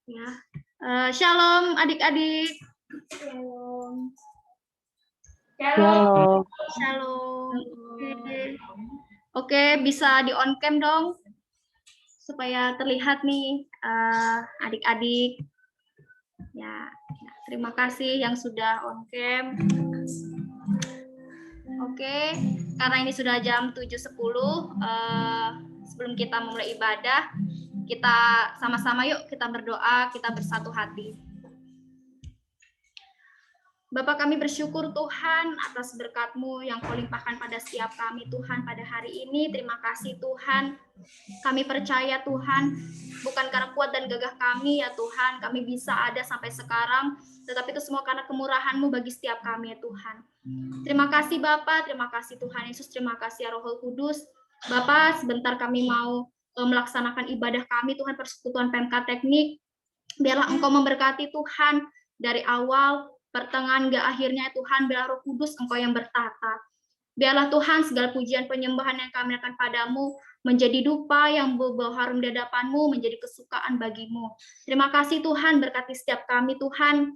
Ya. Shalom adik-adik. Shalom. Shalom. Shalom. Oke, bisa di on cam dong supaya terlihat nih adik-adik. Ya, terima kasih yang sudah on cam. Oke, karena ini sudah jam 7.10, sebelum kita memulai ibadah, kita sama-sama yuk kita berdoa, kita bersatu hati. Bapa, kami bersyukur Tuhan atas berkat-Mu yang Kau limpahkan pada setiap kami Tuhan pada hari ini. Terima kasih Tuhan. Kami percaya Tuhan, bukan karena kuat dan gagah kami ya Tuhan, kami bisa ada sampai sekarang, tetapi itu semua karena kemurahan-Mu bagi setiap kami ya Tuhan. Terima kasih Bapa, terima kasih Tuhan Yesus, terima kasih ya Roh Kudus. Bapa, sebentar kami mau melaksanakan ibadah kami Tuhan, Persekutuan PMK Teknik. Biarlah Engkau memberkati Tuhan dari awal, pertengahan, hingga akhirnya Tuhan. Biarlah Roh Kudus Engkau yang bertata. Biarlah Tuhan segala pujian penyembahan yang kami akan padamu menjadi dupa yang berbau harum di hadapan-Mu, menjadi kesukaan bagi-Mu. Terima kasih Tuhan, berkati setiap kami Tuhan,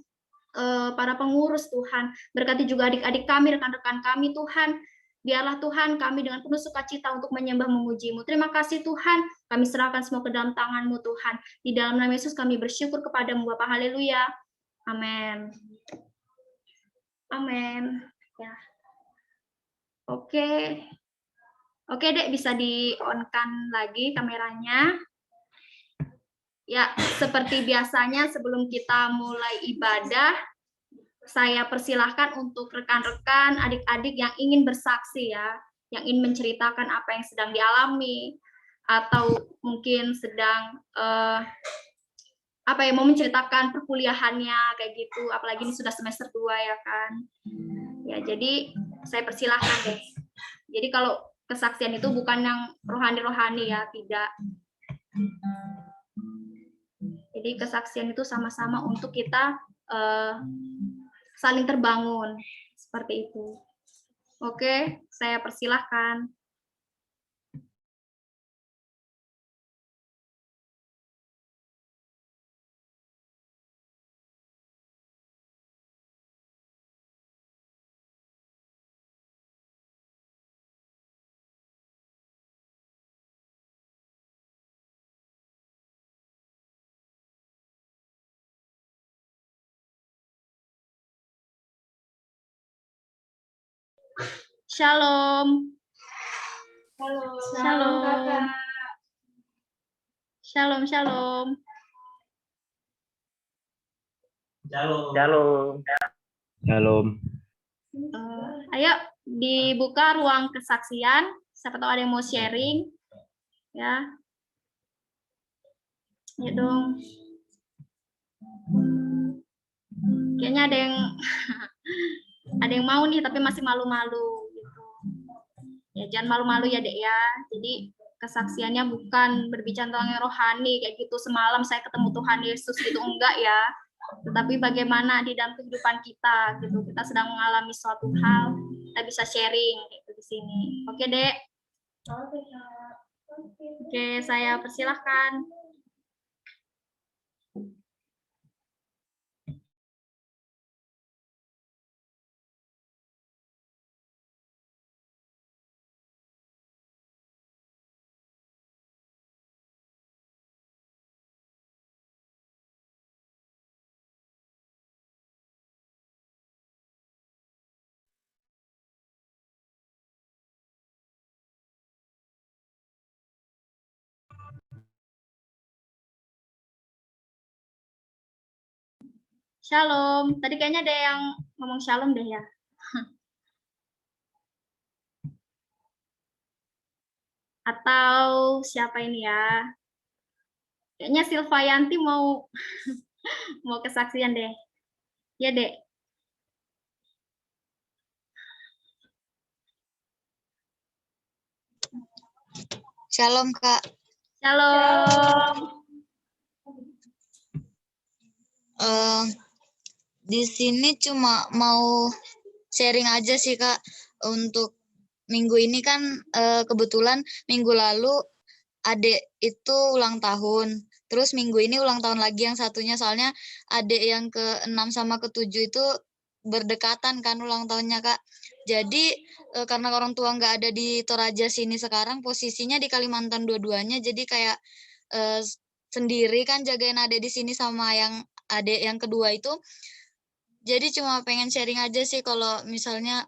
para pengurus Tuhan, berkati juga adik-adik kami, rekan-rekan kami Tuhan. Biarlah Tuhan kami dengan penuh sukacita untuk menyembah memuji-Mu. Terima kasih Tuhan, kami serahkan semua ke dalam tangan-Mu Tuhan. Di dalam nama Yesus kami bersyukur kepada-Mu Bapa. Haleluya. Amin. Amin. Ya. Oke. Oke, Dek, bisa di-on-kan lagi kameranya. Ya, seperti biasanya sebelum kita mulai ibadah, saya persilahkan untuk rekan-rekan, adik-adik yang ingin bersaksi ya, yang ingin menceritakan apa yang sedang dialami, atau mungkin sedang mau menceritakan perkuliahannya kayak gitu, apalagi ini sudah semester 2 ya kan. Ya, jadi saya persilahkan deh. Jadi kalau kesaksian itu bukan yang rohani-rohani ya, tidak. Jadi kesaksian itu sama-sama untuk kita saling terbangun, seperti itu. Oke, saya persilahkan. Shalom. Shalom. Shalom, shalom. Shalom. Shalom. Ayo dibuka ruang kesaksian. Siapa tahu ada yang mau sharing, ya. Ayo dong. Kayaknya ada yang ada yang mau nih, tapi masih malu-malu gitu. Ya jangan malu-malu ya Dek ya. Jadi kesaksiannya bukan berbicara tentang yang rohani kayak gitu, semalam saya ketemu Tuhan Yesus gitu, enggak ya. Tetapi bagaimana di dalam kehidupan kita gitu, kita sedang mengalami suatu hal, kita bisa sharing gitu di sini. Oke Dek. Oke, saya persilahkan. Shalom. Tadi kayaknya ada yang ngomong shalom deh ya. Atau siapa ini ya? Kayaknya Silvayanti mau mau kesaksian deh. Ya, Dek. Shalom, Kak. Shalom. Di sini cuma mau sharing aja sih, Kak. Untuk minggu ini kan kebetulan minggu lalu adik itu ulang tahun. Terus minggu ini ulang tahun lagi yang satunya, soalnya adik yang ke-6 sama ke-7 itu berdekatan kan ulang tahunnya, Kak. Jadi karena orang tua nggak ada di Toraja sini sekarang, posisinya di Kalimantan dua-duanya, jadi kayak sendiri kan jagain adik di sini sama yang adik yang kedua itu. Jadi cuma pengen sharing aja sih kalau misalnya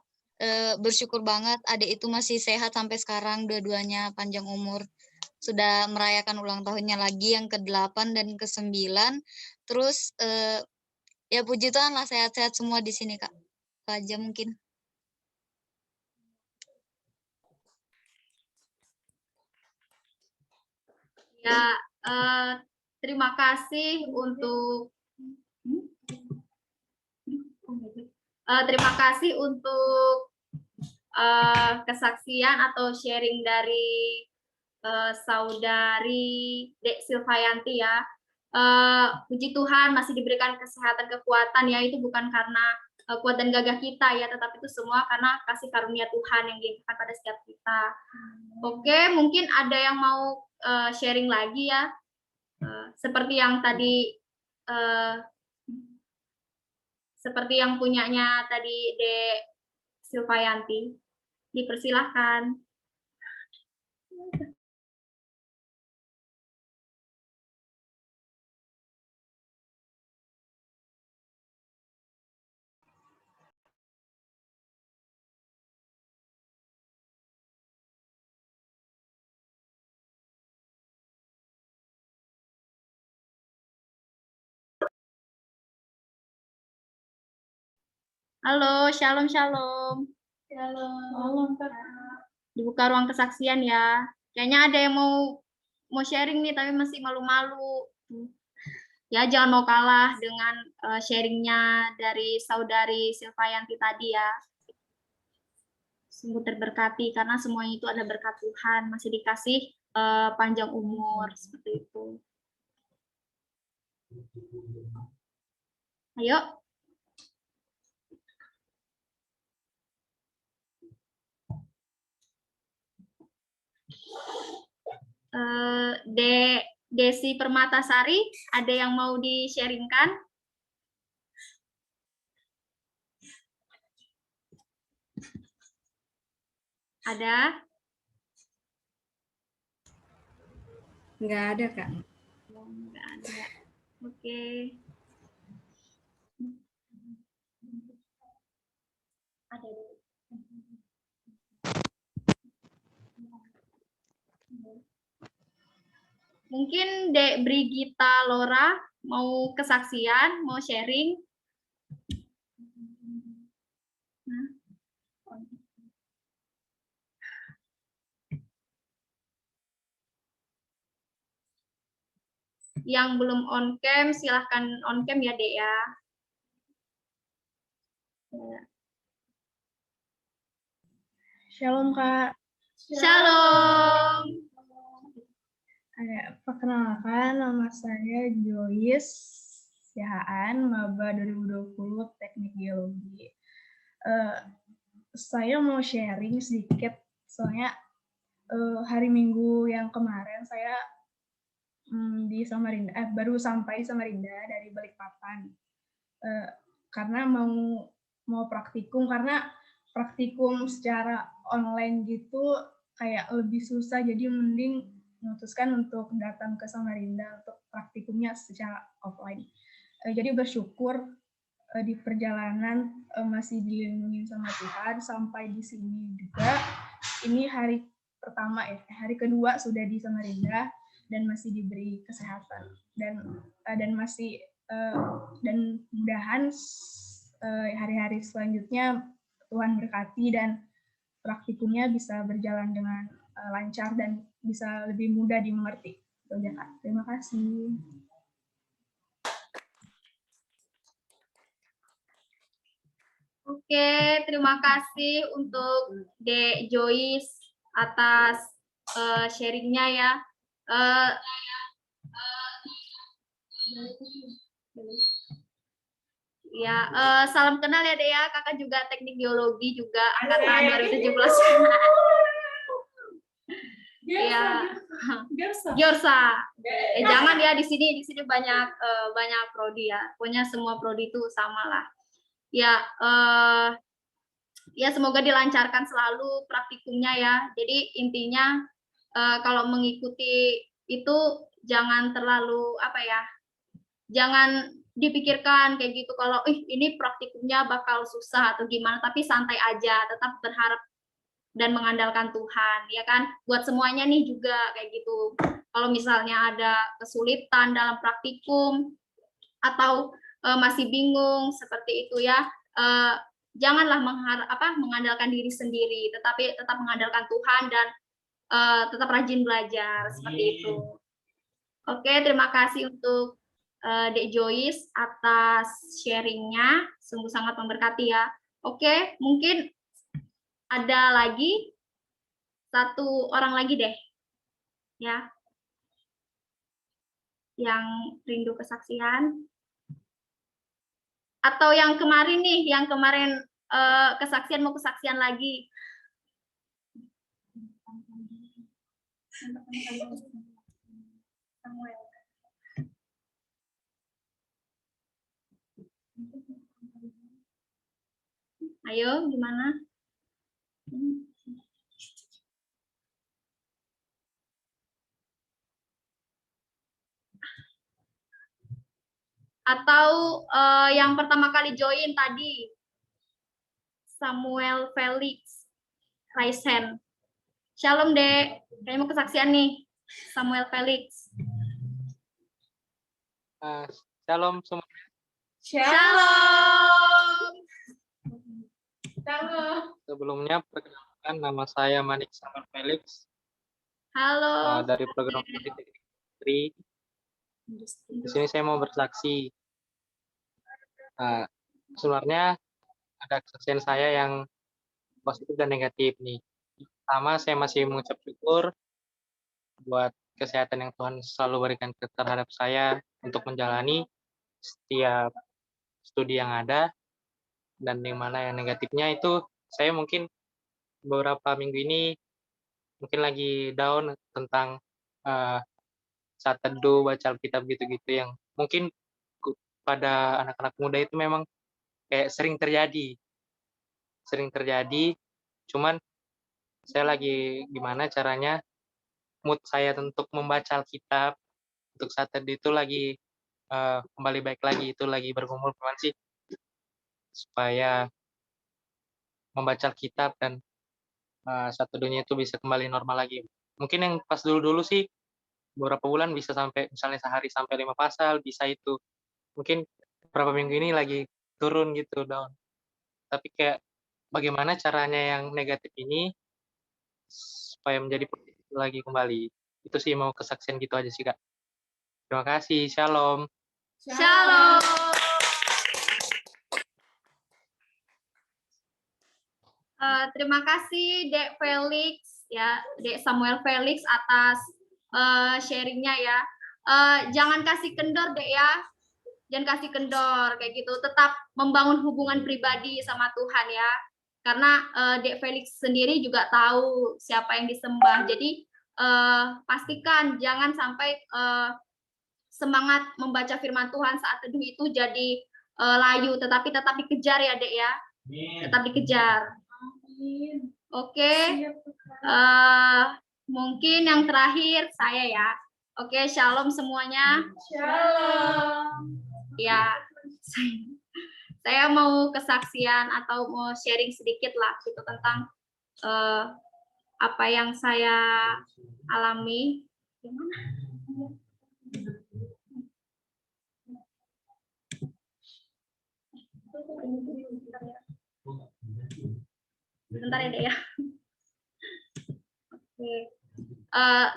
bersyukur banget adik itu masih sehat sampai sekarang, dua-duanya panjang umur. Sudah merayakan ulang tahunnya lagi yang ke-8 dan ke-9. Terus ya puji Tuhan lah sehat-sehat semua di sini, Kak. Itu aja mungkin. Ya, terima kasih untuk kesaksian atau sharing dari saudari Dek Silvayanti ya. Puji Tuhan masih diberikan kesehatan, kekuatan ya, itu bukan karena kuat dan gagah kita ya, tetapi itu semua karena kasih karunia Tuhan yang diberikan pada setiap kita. Oke, mungkin ada yang mau sharing lagi ya, seperti yang tadi seperti yang punyanya tadi Dek Silvayanti, dipersilahkan. Halo, shalom, shalom. Shalom. Dibuka ruang kesaksian ya. Kayaknya ada yang mau sharing nih, tapi masih malu-malu. Ya, jangan mau kalah dengan sharingnya dari saudari Silvayanti tadi ya. Sungguh terberkati, karena semuanya itu ada berkat Tuhan. Masih dikasih panjang umur, seperti itu. Ayo. Desi Permatasari, ada yang mau di-sharingkan? Ada? Nggak ada, Kak. Nggak ada. Oke. Ada. Mungkin Dek Brigita Lora mau kesaksian, mau sharing. Yang belum on cam, silahkan on cam ya, Dek ya. Shalom, Kak. Shalom. Perkenalkan, nama saya Joyce Sihaan, maba 2020 Teknik Geologi. Saya mau sharing sedikit, soalnya hari Minggu yang kemarin saya di Samarinda, baru sampai di Samarinda dari Balikpapan. Karena mau praktikum, karena praktikum secara online gitu kayak lebih susah, jadi mending memutuskan untuk datang ke Samarinda untuk praktikumnya secara offline. Jadi bersyukur di perjalanan masih dilindungi sama Tuhan sampai di sini juga. Ini hari pertama ya, hari kedua sudah di Samarinda dan masih diberi kesehatan dan masih dan mudahan hari-hari selanjutnya Tuhan berkati dan praktikumnya bisa berjalan dengan lancar dan bisa lebih mudah dimengerti. Terima kasih. Oke, terima kasih untuk Dek Joyce atas sharingnya ya. Ya, salam kenal ya Dek ya. Kakak juga teknik geologi juga angkatan 2017. Ya, Giorsa. Jangan ya, di sini banyak banyak prodi ya. Pokoknya semua prodi itu sama lah. Ya, ya semoga dilancarkan selalu praktikumnya ya. Jadi intinya kalau mengikuti itu jangan terlalu apa ya, jangan dipikirkan kayak gitu kalau ini praktikumnya bakal susah atau gimana, tapi santai aja, tetap berharap dan mengandalkan Tuhan, ya kan? Buat semuanya nih juga kayak gitu. Kalau misalnya ada kesulitan dalam praktikum atau masih bingung seperti itu ya, janganlah mengandalkan diri sendiri, tetapi tetap mengandalkan Tuhan dan tetap rajin belajar seperti itu. Oke, terima kasih untuk Dek Joyce atas sharingnya, sungguh sangat memberkati ya. Oke, mungkin ada lagi satu orang lagi deh, ya, yang rindu kesaksian. Atau yang kemarin nih, yang kemarin kesaksian mau kesaksian lagi. Ayo, gimana? Atau yang pertama kali join tadi, Samuel Felix, raise hand. Shalom, Dek. Kayaknya mau kesaksian nih, Samuel Felix. Shalom semua. Shalom. Sebelumnya perkenalkan, nama saya Manik Samuel Felix. Halo. Dari program Politeknik Industri. Di sini saya mau bersaksi. Sebenarnya ada kesaksian saya yang positif dan negatif nih. Pertama, saya masih mengucap syukur buat kesehatan yang Tuhan selalu berikan terhadap saya untuk menjalani setiap studi yang ada. Dan yang mana yang negatifnya itu saya mungkin beberapa minggu ini mungkin lagi down tentang saat teduh, baca Alkitab gitu-gitu yang mungkin pada anak-anak muda itu memang kayak sering terjadi, cuman saya lagi gimana caranya mood saya untuk membaca Alkitab untuk saat teduh itu lagi kembali baik lagi, itu lagi bergumul gimana sih supaya membaca Alkitab dan saat teduhnya itu bisa kembali normal lagi. Mungkin yang pas dulu-dulu sih beberapa bulan bisa sampai misalnya sehari sampai 5 pasal, bisa itu. Mungkin beberapa minggu ini lagi turun gitu down. Tapi kayak bagaimana caranya yang negatif ini supaya menjadi positif lagi kembali. Itu sih mau kesaksian gitu aja sih, Kak. Terima kasih. Shalom. Shalom. Terima kasih Dek Felix ya, Dek Samuel Felix atas sharingnya ya. Jangan kasih kendor Dek ya, jangan kasih kendor kayak gitu. Tetap membangun hubungan pribadi sama Tuhan ya. Karena Dek Felix sendiri juga tahu siapa yang disembah. Jadi pastikan jangan sampai semangat membaca firman Tuhan saat teduh itu jadi layu, tetapi tetap dikejar ya Dek ya. Tetap dikejar. Oke, mungkin yang terakhir saya ya. Oke, shalom semuanya. Shalom. Ya, saya mau kesaksian atau mau sharing sedikit lah gitu tentang apa yang saya alami. Gimana? Bentar ya Dek ya. Oke.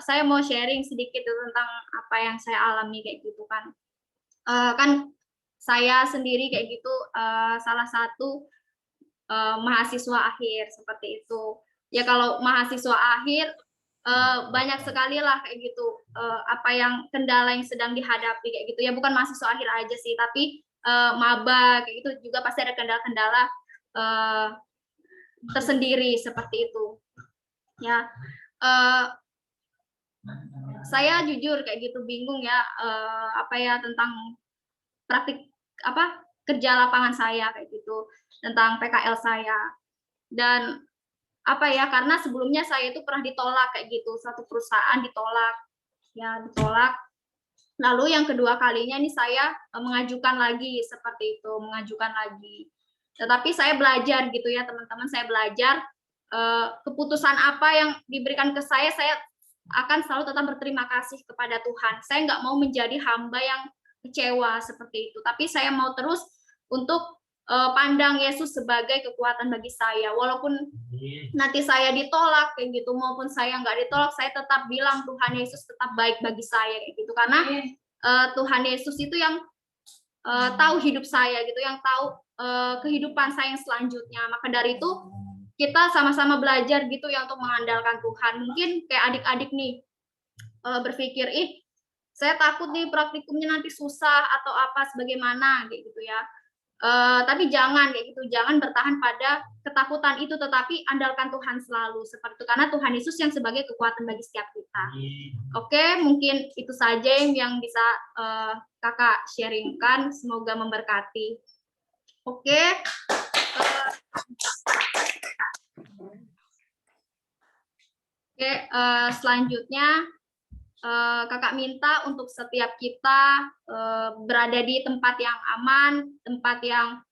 Saya mau sharing sedikit tentang apa yang saya alami kayak gitu kan. Kan saya sendiri kayak gitu salah satu mahasiswa akhir seperti itu. Ya kalau mahasiswa akhir banyak sekali lah kayak gitu apa yang kendala yang sedang dihadapi kayak gitu. Ya bukan mahasiswa akhir aja sih, tapi maba kayak gitu juga pasti ada kendala-kendala tersendiri seperti itu. Ya. Saya jujur kayak gitu bingung ya, tentang praktik kerja lapangan saya kayak gitu, tentang PKL saya. Dan karena sebelumnya saya itu pernah ditolak kayak gitu, satu perusahaan ditolak. Lalu yang kedua kalinya ini saya mengajukan lagi seperti itu, Tetapi saya belajar gitu ya teman-teman, saya belajar keputusan apa yang diberikan ke saya akan selalu tetap berterima kasih kepada Tuhan. Saya nggak mau menjadi hamba yang kecewa seperti itu, tapi saya mau terus untuk pandang Yesus sebagai kekuatan bagi saya. Walaupun nanti saya ditolak kayak gitu, maupun saya nggak ditolak, saya tetap bilang Tuhan Yesus tetap baik bagi saya kayak gitu. Karena Tuhan Yesus itu yang tahu hidup saya gitu, yang tahu kehidupan saya yang selanjutnya. Maka dari itu kita sama-sama belajar gitu ya untuk mengandalkan Tuhan. Mungkin kayak adik-adik nih berpikir, saya takut nih praktikumnya nanti susah atau apa sebagaimana kayak gitu ya. Tapi jangan kayak gitu, jangan bertahan pada ketakutan itu, tetapi andalkan Tuhan selalu seperti itu, karena Tuhan Yesus yang sebagai kekuatan bagi setiap kita. Oke, mungkin itu saja yang bisa kakak sharingkan, semoga memberkati. Oke. Selanjutnya kakak minta untuk setiap kita berada di tempat yang aman, tempat yang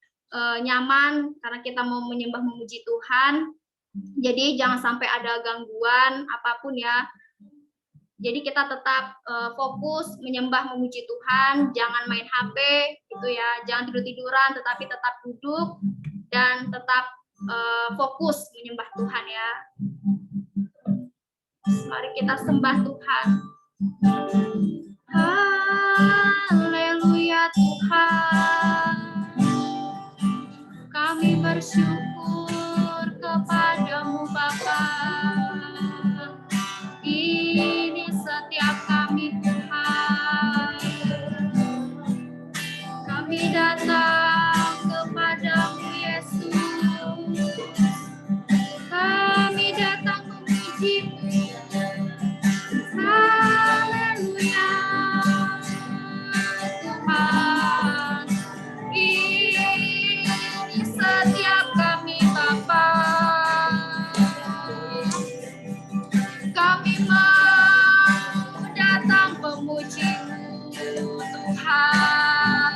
nyaman, karena kita mau menyembah memuji Tuhan. Jadi jangan sampai ada gangguan apapun ya. Jadi kita tetap fokus menyembah memuji Tuhan, jangan main HP gitu ya, jangan tidur-tiduran, tetapi tetap duduk dan tetap fokus menyembah Tuhan ya. Mari kita sembah Tuhan. Haleluya Tuhan, kami bersyukur kepadamu Bapa. Ini setiap kami Tuhan, kami datang kepadamu Yesus, kami datang memuji-Mu. Haleluya Tuhan, ini setiap kami Bapa, kami mau datang memuji-Mu Tuhan,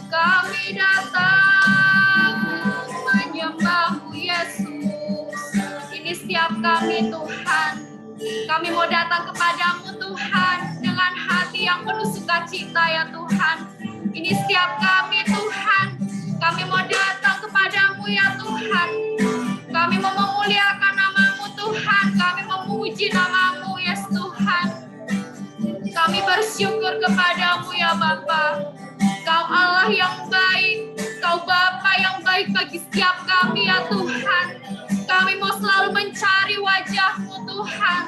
kami datang menyembah-Mu Yesus. Ini setiap kami Tuhan, kami mau datang kepadamu Tuhan dengan hati yang penuh sukacita ya Tuhan. Ini setiap kami Tuhan, kami mau datang kepadamu ya Tuhan. Kami mau memuliakan namamu Tuhan, kami mau memuji namamu ya Tuhan. Kami bersyukur kepadamu ya Bapa. Kau Allah yang baik, Kau Bapa yang baik bagi setiap kami ya Tuhan. Kami mau selalu mencari wajah-Mu Tuhan,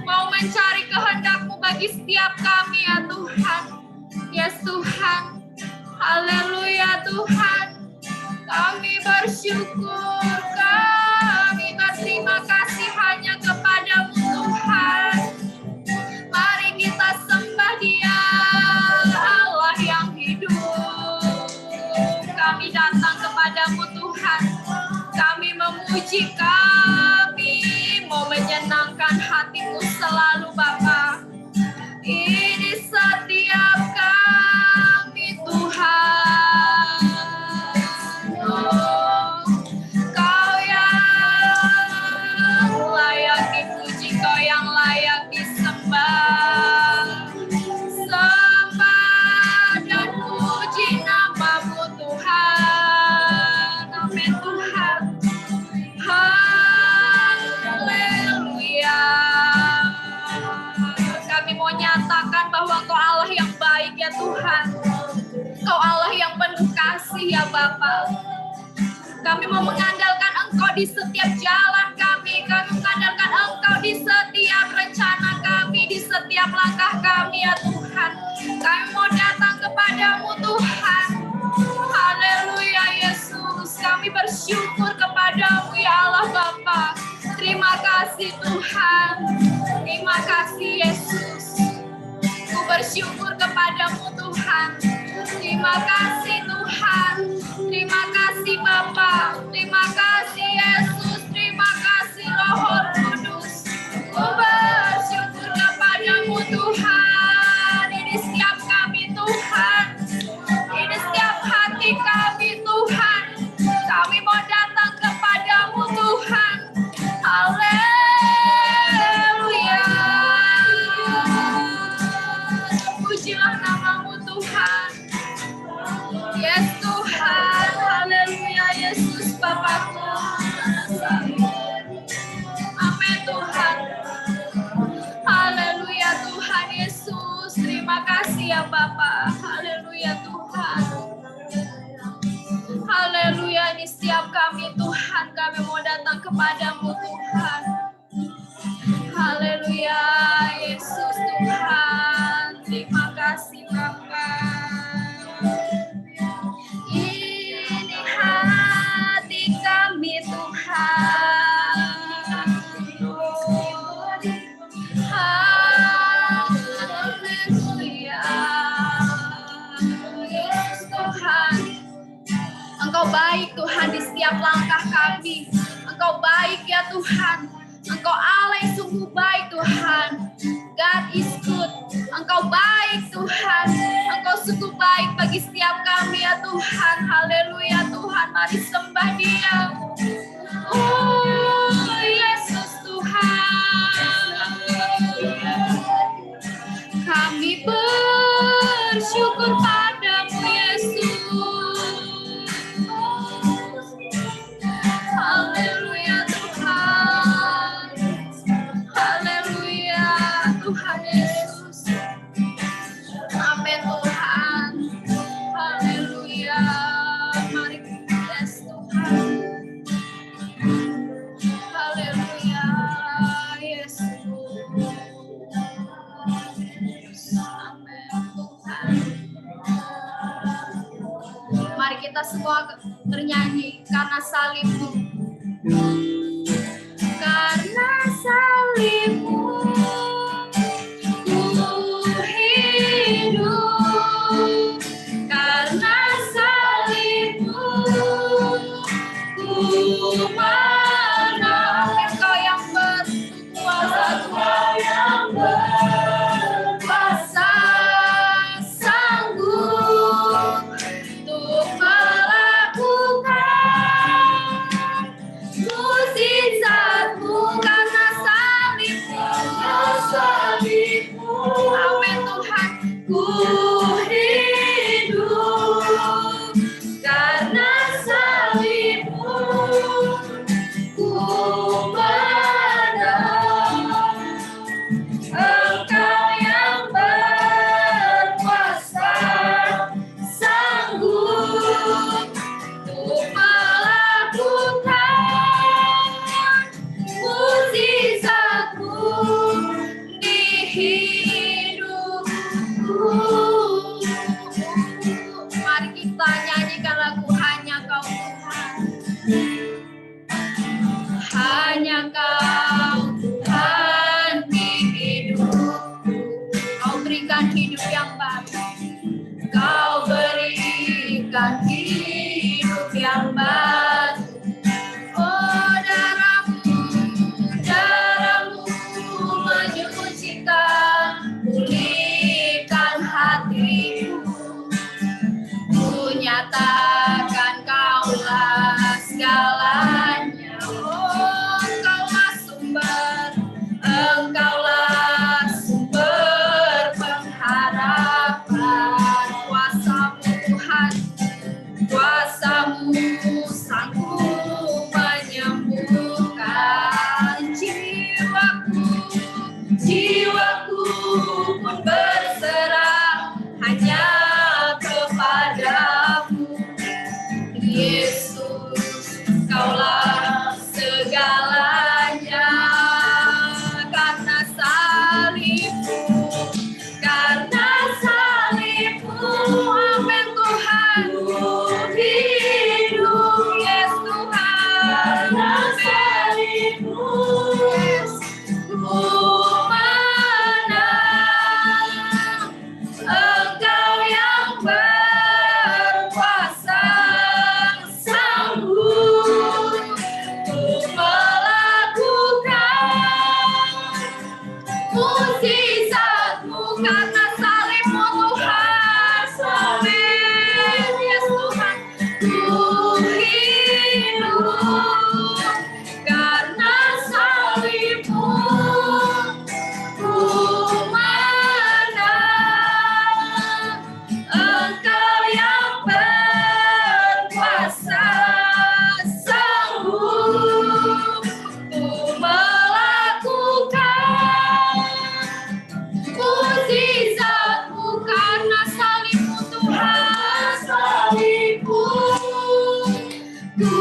mau mencari kehendak-Mu bagi setiap kami ya Tuhan. Yes Tuhan, haleluya Tuhan. Kami bersyukur, kami berterima kasih hanya kepadamu Tuhan. Mari kita sembah Dia, Allah yang hidup. Kami datang kepadamu Tuhan, kami memuji, kami mau menyenangkan hati-Mu selalu Bapa. Ini setiap kami Tuhan. Oh, Kau yang layak dipuji, Kau yang layak disembah. Sembah dan puji nama-Mu Tuhan. Amin Tuhan. Haleluya. Kami mau nyatakan bahwa Kau Allah yang baik ya Tuhan. Kau Allah yang penuh kasih ya Bapa. Kami mau mengandalkan Engkau di setiap jalan kami. Kami mengandalkan Engkau di setiap rencana kami, di setiap langkah kami ya Tuhan. Kami mau datang kepadamu Tuhan. Haleluya Yesus. Kami bersyukur kepadamu ya Allah Bapa. Terima kasih Tuhan. terima kasih Yesus. Ku bersyukur kepadamu Tuhan. Terima kasih Tuhan. Terima kasih Bapa. Terima kasih Yesus. Terima kasih Roh Kudus. Ku bersyukur kepadamu Tuhan. Ini setiap kami Tuhan. Ini setiap hati kami Tuhan. Kami mau datang kepadamu Tuhan. Haleluya. Pujilah namamu Tuhan. Yes Tuhan. Haleluya Yesus Bapakku. Amin Tuhan. Haleluya Tuhan Yesus. Terima kasih ya Bapa. Haleluya Tuhan. Haleluya, ini setiap kami Tuhan, kami mau datang kepadamu Tuhan. Haleluya, Yesus Tuhan. Terima kasih Bapa. Ini hati kami Tuhan. Haleluya, Yesus Tuhan. Engkau baik Tuhan di setiap langkah kami. Engkau baik ya Tuhan. Engkau Allah yang sungguh baik Tuhan. God is good. Engkau baik Tuhan. Engkau sungguh baik bagi setiap kami ya Tuhan. Haleluya Tuhan. Mari sembah Dia. Oh Yesus Tuhan. Kami bersyukur padamu Yesus. Haleluya Tuhan. Haleluya Tuhan Yesus. Amin Tuhan. Haleluya. Mari kita yes Tuhan. Haleluya Yesus. Amin Tuhan. Mari kita semua bernyanyi karena salibmu. Karena salibmu ku hidup. Karena salibmu ku menang. Engkau yang berkuasa, Engkau yang berkuasa, sanggup untuk melakukan mukjizatmu karena salibmu. Amin Tuhan. Ku hidup karena salibmu. Ku menang. Engkau yang berkuasa, sanggup untuk melakukan mukjizatmu di hidupku. Mari kita nyanyikan lagu Hanya Kau Tuhan. Hanya Kau Tuhan di hidupku. Kau berikan hidup yang baru. Kau berikan hidup yang baru. Oh darahmu, darahmu menyucikan, pulihkan hatiku. Ku nyatakan Kaulah segalanya. Oh Engkaulah sumber, Engkaulah sumber pengharapan, kuasa karena salibmu Tuhan. Amin. Yes Tuhan, ku hidup karena salibmu. Ku menang, Engkau yang berkuasa, sanggup ku melakukan mukjizat-Mu karena salibmu Tuhan. Salibmu ku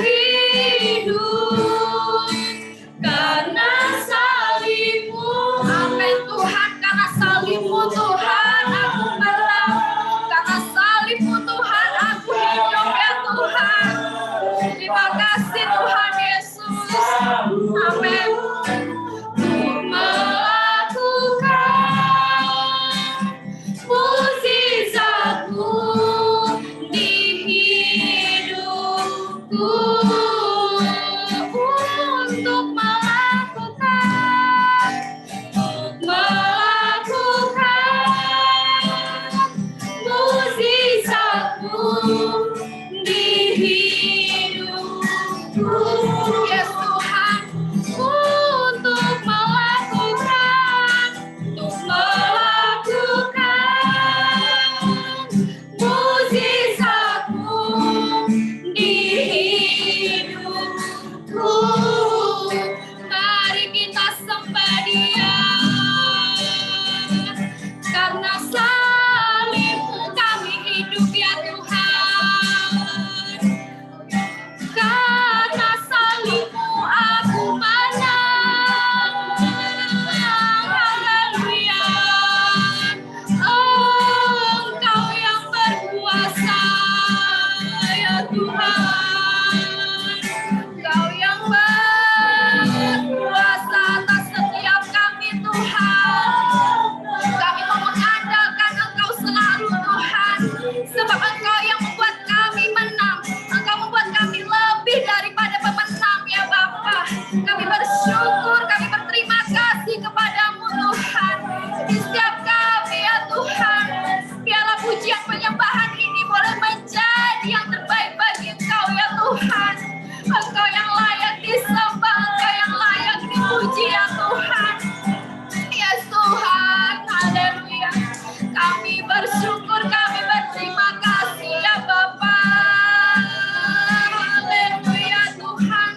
hidup karena salibmu. Amin Tuhan, karena salibmu Tuhan aku menang, karena salibmu Tuhan aku hidup ya Tuhan. Terima kasih Tuhan Yesus. Amin. Ku melakukan mukjizat-Mu di hidupku, untuk melakukan mukjizat-Mu di hidupku. Yes Tuhan, untuk melakukan mukjizat-Mu di hidupku. Mari kita sembah Dia, karena salibmu kami hidup ya Tuhan. Karena salibmu aku menang. Haleluya. Engkau yang berkuasa ya Tuhan. Engkau yang berkuasa atas setiap kami Tuhan. Kami mau mengandalkan Engkau selalu Tuhan, sebab Engkau yang membuat kami menang. Engkau membuat kami lebih daripada pemenang ya Bapa. Kami bersyukur, kami berterima kasih kepadamu Tuhan. Di setiap kami ya Tuhan, biarlah pujian penyembahan ini boleh menjadi yang terbaik bagi Engkau ya Tuhan. Engkau yang layak disembah, Engkau yang layak dipuji ya Tuhan. Yes Tuhan, haleluya. Kami bersyukur, kami berterima kasih ya Bapa. Haleluya Tuhan.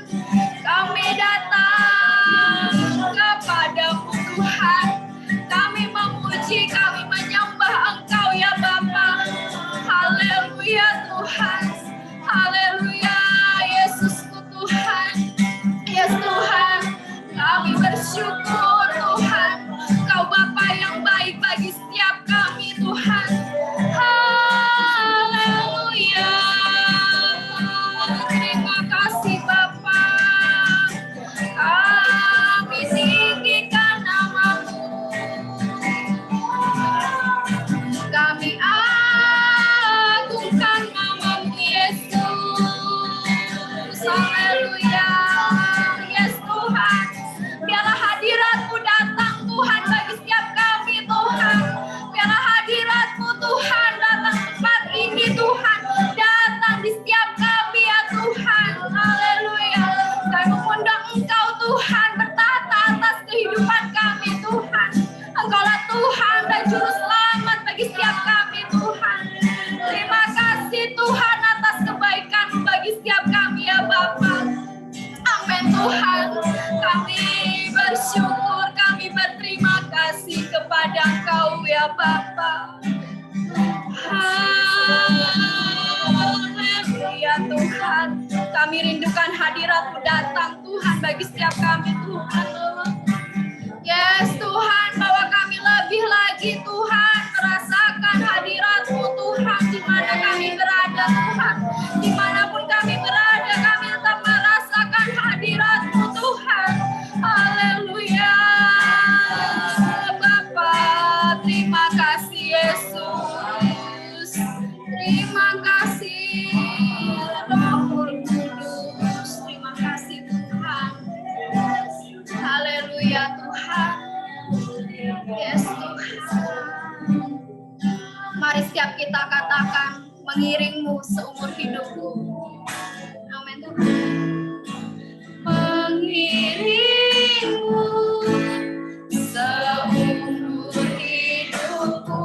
Kami datang kepadamu Tuhan. Kami memuji, kami menyembah Engkau ya Bapa. Haleluya Tuhan. Haleluya Yesusku Tuhan. Yes Tuhan, kami bersyukur Tuhan, Kau Bapa yang baik bagi setiap kami Tuhan. Haleluya. Terima kasih Bapa. Kami tinggikan nama-Mu. Kami agungkan nama-Mu Yesus. Haleluya. Yes Tuhan, biarlah hadirat-Mu datang Tuhan bagi setiap kami Tuhan. Biarlah hadirat-Mu Tuhan datang tempat ini Tuhan. Datang di setiap kami ya Tuhan. Haleluya. Kami mengundang Engkau Tuhan bertata atas kehidupan kami Tuhan. Engkaulah Tuhan dan Juru Selamat bagi setiap kami Tuhan. Terima kasih Tuhan atas kebaikan-Mu bagi setiap kami ya Bapa. Amin Tuhan. Kami bersyukur, kami berterima kasih kepada Engkau ya Bapa. Haleluya Tuhan. Kami rindukan hadirat-Mu datang Tuhan bagi setiap kami Tuhan. Yes Tuhan, bawa kami lebih lagi Tuhan, merasakan hadirat-Mu Tuhan, di mana kami berada Tuhan. Dimanapun kami berada, kami tetap merasakan hadirat-Mu Tuhan. Haleluya Bapa, terima kasih Yesus. Terima kasih Roh Kudus. Terima kasih Tuhan. Haleluya Tuhan. Yes Tuhan. Mari setiap kita katakan, mengiringmu seumur hidupku. Amin Tuhan. Mengiringmu seumur hidupku.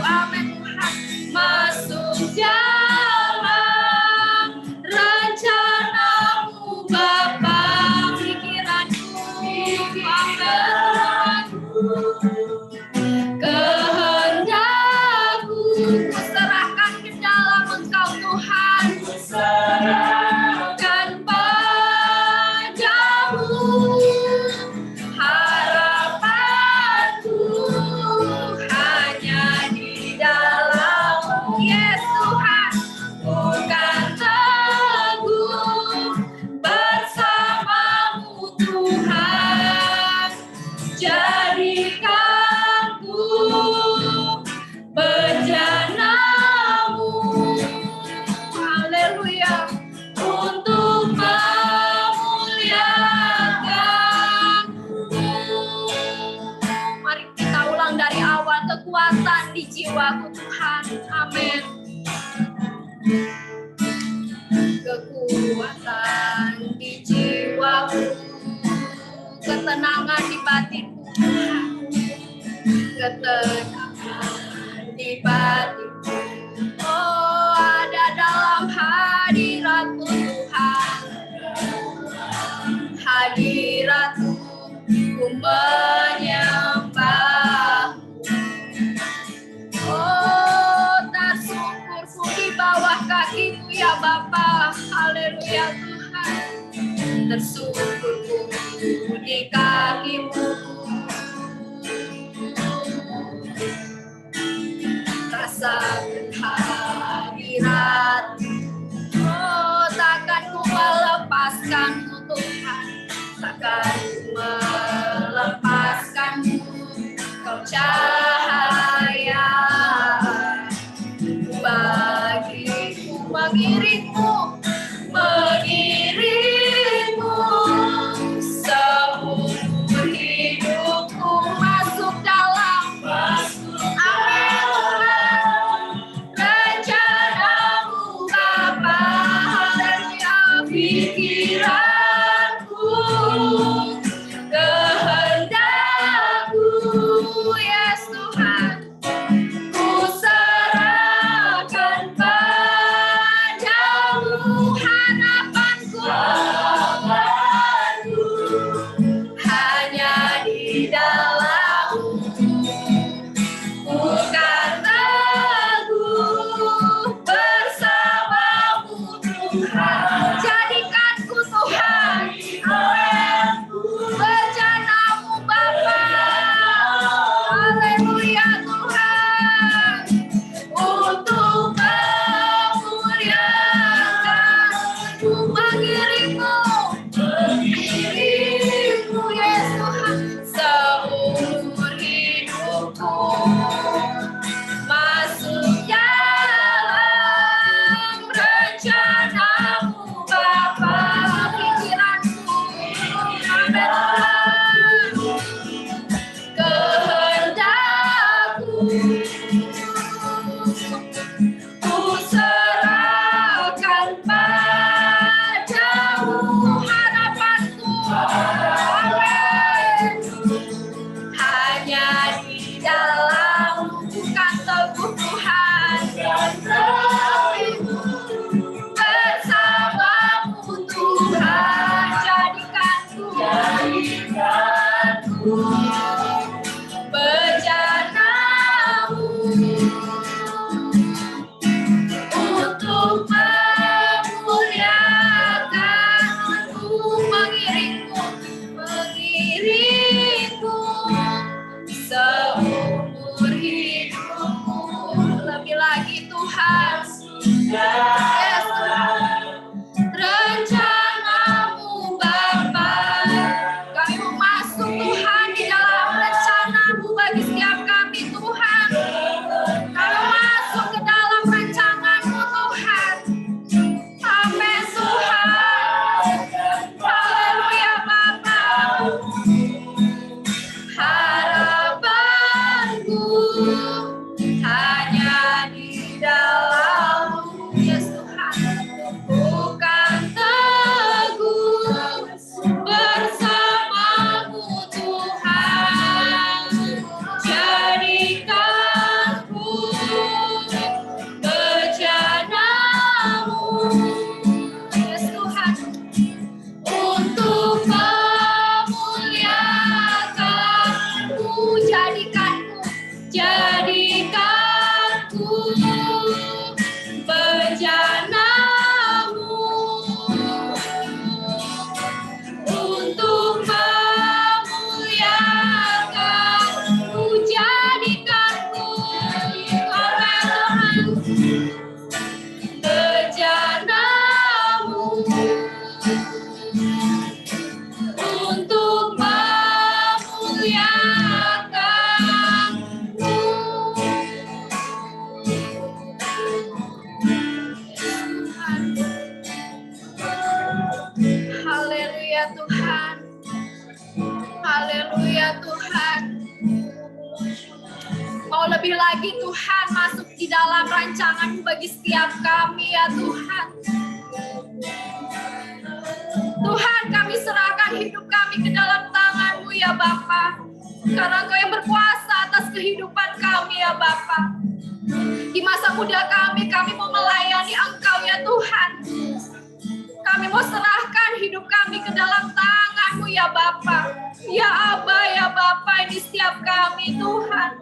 Amin Tuhan. Masuk dalam rencanamu Bapa, pikiranku, kehendakku, kuserahkan ke dalam Engkau Tuhan, kuserahkan padamu, harapanku hanya di dalam-Mu, yes Tuhan, bukan teguh bersamamu Tuhan, jadikanku bejanamu, haleluya, untuk memuliakanmu. Mari kita ulang dari awal, kekuatan di jiwaku Tuhan, amin. Kekuatan di jiwaku, ketenangan di batinku Tuhan, ketenangan di batinku, oh ada dalam hadirat-Mu Tuhan, hadirat-Mu ku menyembah, oh tersyukurku di bawah kaki-Mu ya Bapa, haleluya Tuhan, tersyukurku di kaki-Mu, rasakan hadirat, oh takkan ku melepaskan-Mu Tuhan, takkan ku melepaskan-Mu, Kau cahaya bagiku, mengiringmu, mengiringmu seumur hidupku, masuk dalam, amin Tuhan, rencanamu Bapa, haleluya, pikiranku, kehendakku, yes Tuhan, ku serahkan padamu, harapanku hanya di dalam-Mu, bukan teguh bersamamu Tuhan, jadikanku Tuhan, amin, bejana-Mu Bapa, haleluya Tuhan, untuk memuliakan-Mu, mengiringmu, mengiringmu yes Tuhan, seumur hidupku, masuk dalam rencana-Mu Bapa, pikiranku, amin Tuhan, kehendakku ku serahkan padamu, harapanku, amin, hanya di dalam, bukan teguh Tuhan, tapi bersamamu Tuhan, jadikanku bejana-Mu, untuk memuliakan-Mu, mengiringmu, mengiringmu seumur hidupku, lebih lagi Tuhan, yes Tuhan, rencana-Mu Bapa, kami mau masuk Tuhan di dalam rencana-Mu bagi setiap kami Tuhan, kami masuk ke dalam rancangan-Mu Tuhan, amin Tuhan, haleluya Bapa, harapanku mau lebih lagi Tuhan masuk di dalam rancangan-Mu bagi setiap kami ya Tuhan. Tuhan, kami serahkan hidup kami ke dalam tangan-Mu ya Bapa. Karena Engkau yang berkuasa atas kehidupan kami ya Bapa. Di masa muda kami mau melayani Engkau ya Tuhan. Kami mau serahkan hidup kami ke dalam tangan-Mu ya Bapa. Ya Aba, ya Bapa, ini setiap kami Tuhan.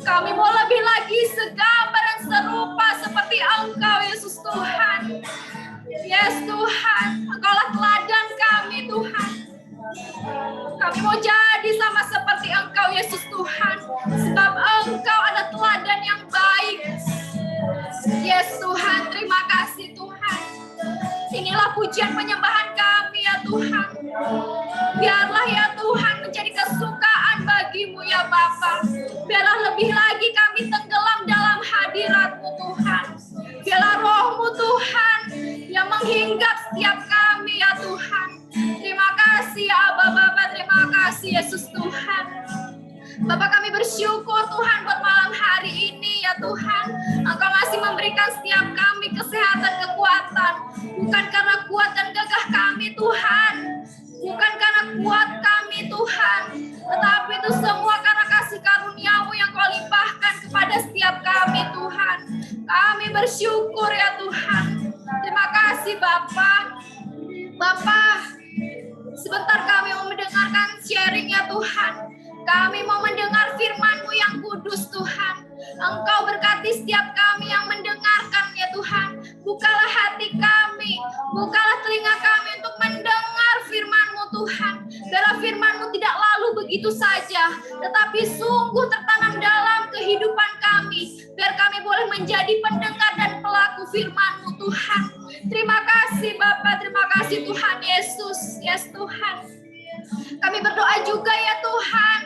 Kami mau lebih lagi segambar dan serupa seperti Engkau Yesus Tuhan. Yes Tuhan, Engkaulah teladan kami Tuhan. Kami mau jadi sama seperti Engkau Yesus Tuhan. Sebab Engkau ada teladan yang baik. Yes Tuhan, terima kasih Tuhan. Inilah pujian penyembahan kami ya Tuhan. Biarlah ya Tuhan menjadi kesukaan bagi-Mu ya Bapa. Biarlah lebih lagi kami tenggelam dalam hadirat-Mu Tuhan. Biarlah Roh-Mu Tuhan yang menghinggap setiap kami ya Tuhan. Terima kasih ya Aba Bapa, terima kasih Yesus Tuhan. Bapak kami bersyukur Tuhan buat malam hari ini ya Tuhan. Engkau masih memberikan setiap kami kesehatan, kekuatan. Bukan karena kuat dan gagah kami Tuhan. Bukan karena kuat kami Tuhan. Tetapi itu semua karena kasih karunia-Mu yang Kau limpahkan kepada setiap kami Tuhan. Kami bersyukur ya Tuhan. Terima kasih Bapak. Bapak, sebentar kami mau mendengarkan sharing ya Tuhan. Kami mau mendengar firman-Mu yang kudus Tuhan. Engkau berkati setiap kami yang mendengarkan ya Tuhan. Bukalah hati kami, bukalah telinga kami untuk mendengar firman-Mu Tuhan. Biarlah firman-Mu tidak lalu begitu saja, tetapi sungguh tertanam dalam kehidupan kami. Biar kami boleh menjadi pendengar dan pelaku firman-Mu Tuhan. Terima kasih Bapa, terima kasih Tuhan Yesus. Yes Tuhan. Kami berdoa juga ya Tuhan,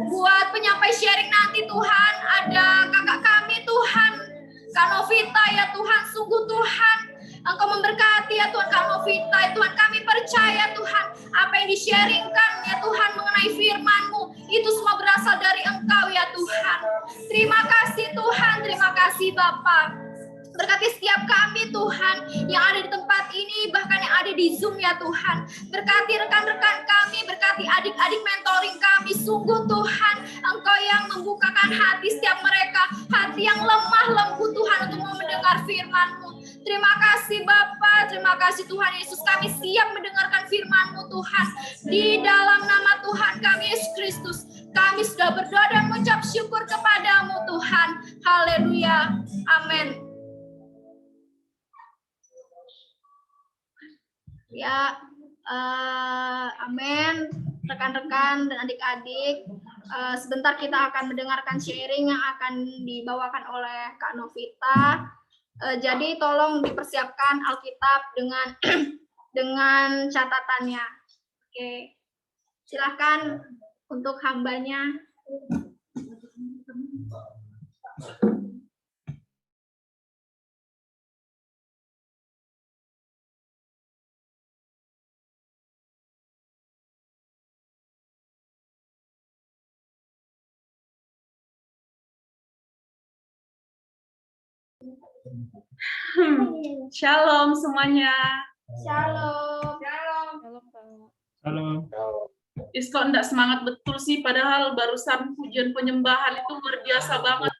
buat penyampai sharing nanti Tuhan, ada kakak kami Tuhan, Kak Novita ya Tuhan, sungguh Tuhan, Engkau memberkati ya Tuhan Kak Novita, ya Tuhan kami percaya Tuhan, apa yang di-sharingkan ya Tuhan mengenai firman-Mu, itu semua berasal dari Engkau ya Tuhan. Terima kasih Tuhan, terima kasih Bapa. Berkati setiap kami Tuhan yang ada di tempat ini, bahkan yang ada di Zoom ya Tuhan. Berkati rekan-rekan kami, berkati adik-adik mentoring kami. Sungguh Tuhan, Engkau yang membukakan hati setiap mereka, hati yang lemah lembut Tuhan untuk mau mendengar firman-Mu. Terima kasih Bapa, terima kasih Tuhan Yesus. Kami siap mendengarkan firman-Mu Tuhan. Di dalam nama Tuhan kami Yesus Kristus, kami sudah berdoa dan mengucap syukur kepadamu Tuhan. Haleluya, amin. Ya, amin. Rekan-rekan dan adik-adik, sebentar kita akan mendengarkan sharing yang akan dibawakan oleh Kak Novita. Jadi tolong dipersiapkan Alkitab dengan catatannya. Oke, silakan untuk hambanya. Shalom semuanya. Shalom. Halo. Is kok enggak semangat betul sih, padahal barusan pujian penyembahan itu luar biasa banget.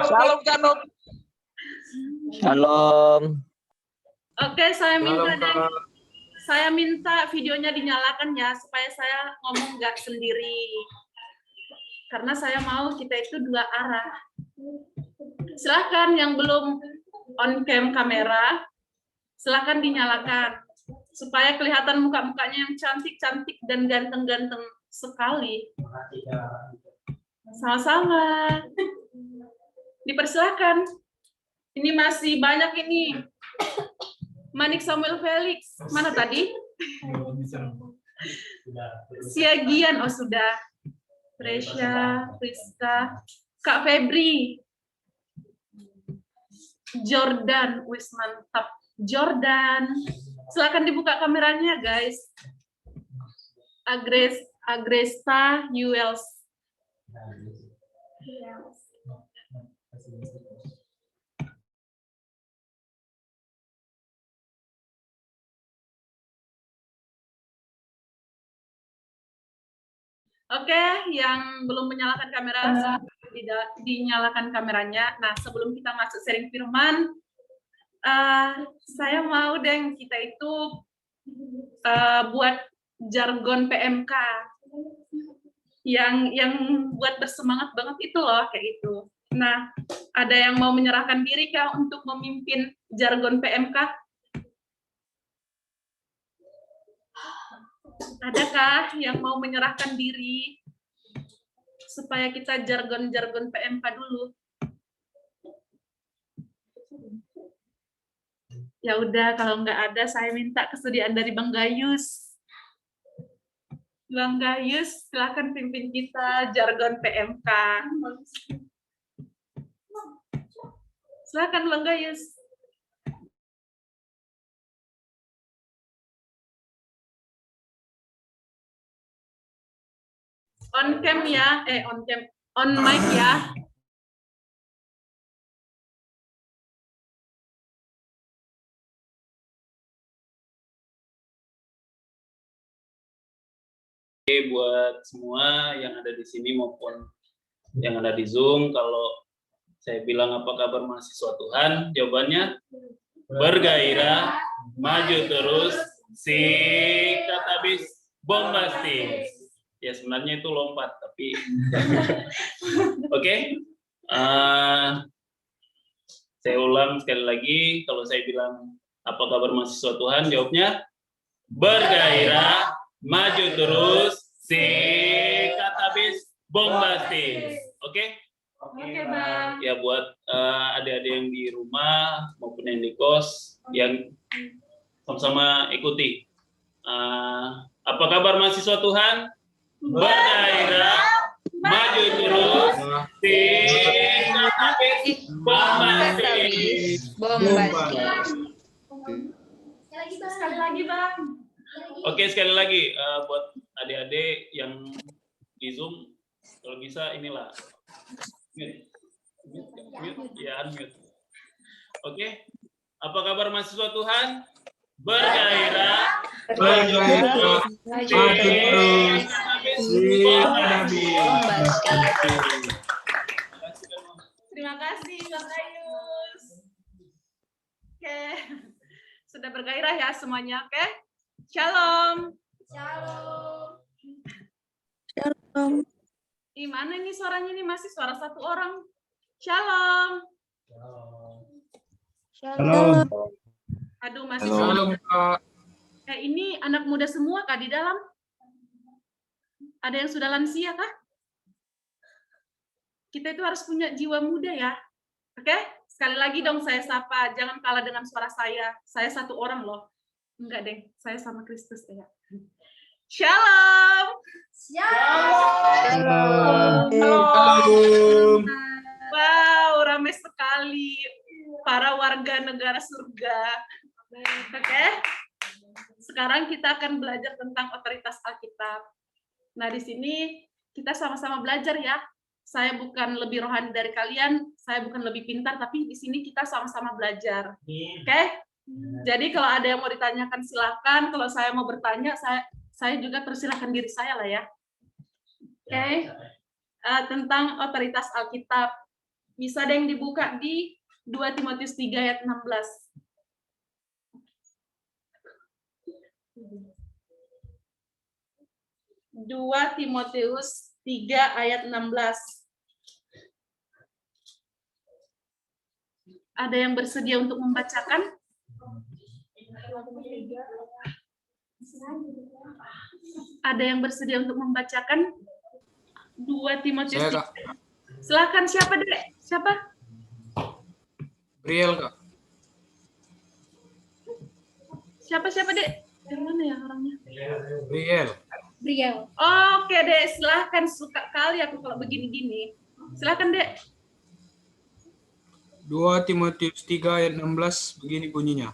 Shalom Kanop. Shalom. Oke, saya minta videonya dinyalakan ya, supaya saya ngomong nggak sendiri. Karena saya mau kita itu dua arah. Silakan yang belum on cam kamera, silakan dinyalakan supaya kelihatan muka-mukanya yang cantik-cantik dan ganteng-ganteng sekali. Sama-sama. Dipersilakan. Ini masih banyak ini. Manik Samuel Felix, mana tadi? Siagian, oh sudah. Presya, Rizka, Kak Febri, Jordan, wis mantap. Jordan, silakan dibuka kameranya guys. Agresta, Yuels, Oke, yang belum menyalakan kamera, dinyalakan kameranya. Nah, sebelum kita masuk sharing firman, saya mau deh kita itu buat jargon PMK yang buat bersemangat banget itu loh, kayak itu. Nah, ada yang mau menyerahkan diri kah untuk memimpin jargon PMK? Adakah yang mau menyerahkan diri supaya kita jargon-jargon PMK dulu? Ya udah, kalau nggak ada, saya minta kesediaan dari Bang Gayus. Bang Gayus, silakan pimpin kita jargon PMK. Silakan Bang Gayus. On cam ya, on mic ya. Oke, buat semua yang ada di sini maupun yang ada di Zoom, kalau saya bilang apa kabar mahasiswa Tuhan, jawabannya bergairah, maju terus, sikat habis, bombastis. Ya sebenarnya itu lompat, tapi oke. Saya ulang sekali lagi, kalau saya bilang apa kabar mahasiswa Tuhan, jawabnya bergairah, maju terus, sikat habis, bombastis. Oke? Oke, Bang. Ya buat adik-adik yang di rumah maupun yang di kos yang sama-sama ikuti. Apa kabar mahasiswa Tuhan? Bergairah, maju terus, sikat habis, bombastis. Sekali lagi, Bang. Oke, sekali lagi buat adik-adik yang di Zoom, kalau bisa inilah mute, ya unmute. Oke, apa kabar mahasiswa Tuhan? Bergairah, maju terus, Terima kasih, Bang Gayus. Oke, sudah bergairah ya semuanya, oke? Shalom. Shalom. Mana nih suaranya nih, masih suara satu orang. Shalom. Shalom. Aduh, masih suara. Ini anak muda semua kah di dalam? Ada yang sudah lansia kah? Kita itu harus punya jiwa muda ya. Oke? Sekali lagi dong saya sapa, jangan kalah dengan suara saya. Saya satu orang loh. Enggak deh, saya sama Kristus ya. Shalom. Shalom. Wow, ramai sekali para warga negara surga. Oke? Sekarang kita akan belajar tentang otoritas Alkitab. Nah, di sini kita sama-sama belajar ya. Saya bukan lebih rohani dari kalian, saya bukan lebih pintar, tapi di sini kita sama-sama belajar. Oke? Jadi kalau ada yang mau ditanyakan silakan, kalau saya mau bertanya, saya juga persilahkan diri saya lah ya. Oke? Tentang otoritas Alkitab. Bisa ada yang dibuka di 2 Timotius 3 ayat 16. 2 Timotius 3 ayat 16. Ada yang bersedia untuk membacakan? Ada yang bersedia untuk membacakan? 2 Timotius 3. Silakan, siapa, Dek? Siapa? Briel, Kak. Siapa, Dek? Yang mana ya orangnya? Briel. Oke, Dek. Silahkan, suka kali aku kalau begini-gini. Silahkan, Dek. 2 Timotius 3 ayat 16 begini bunyinya.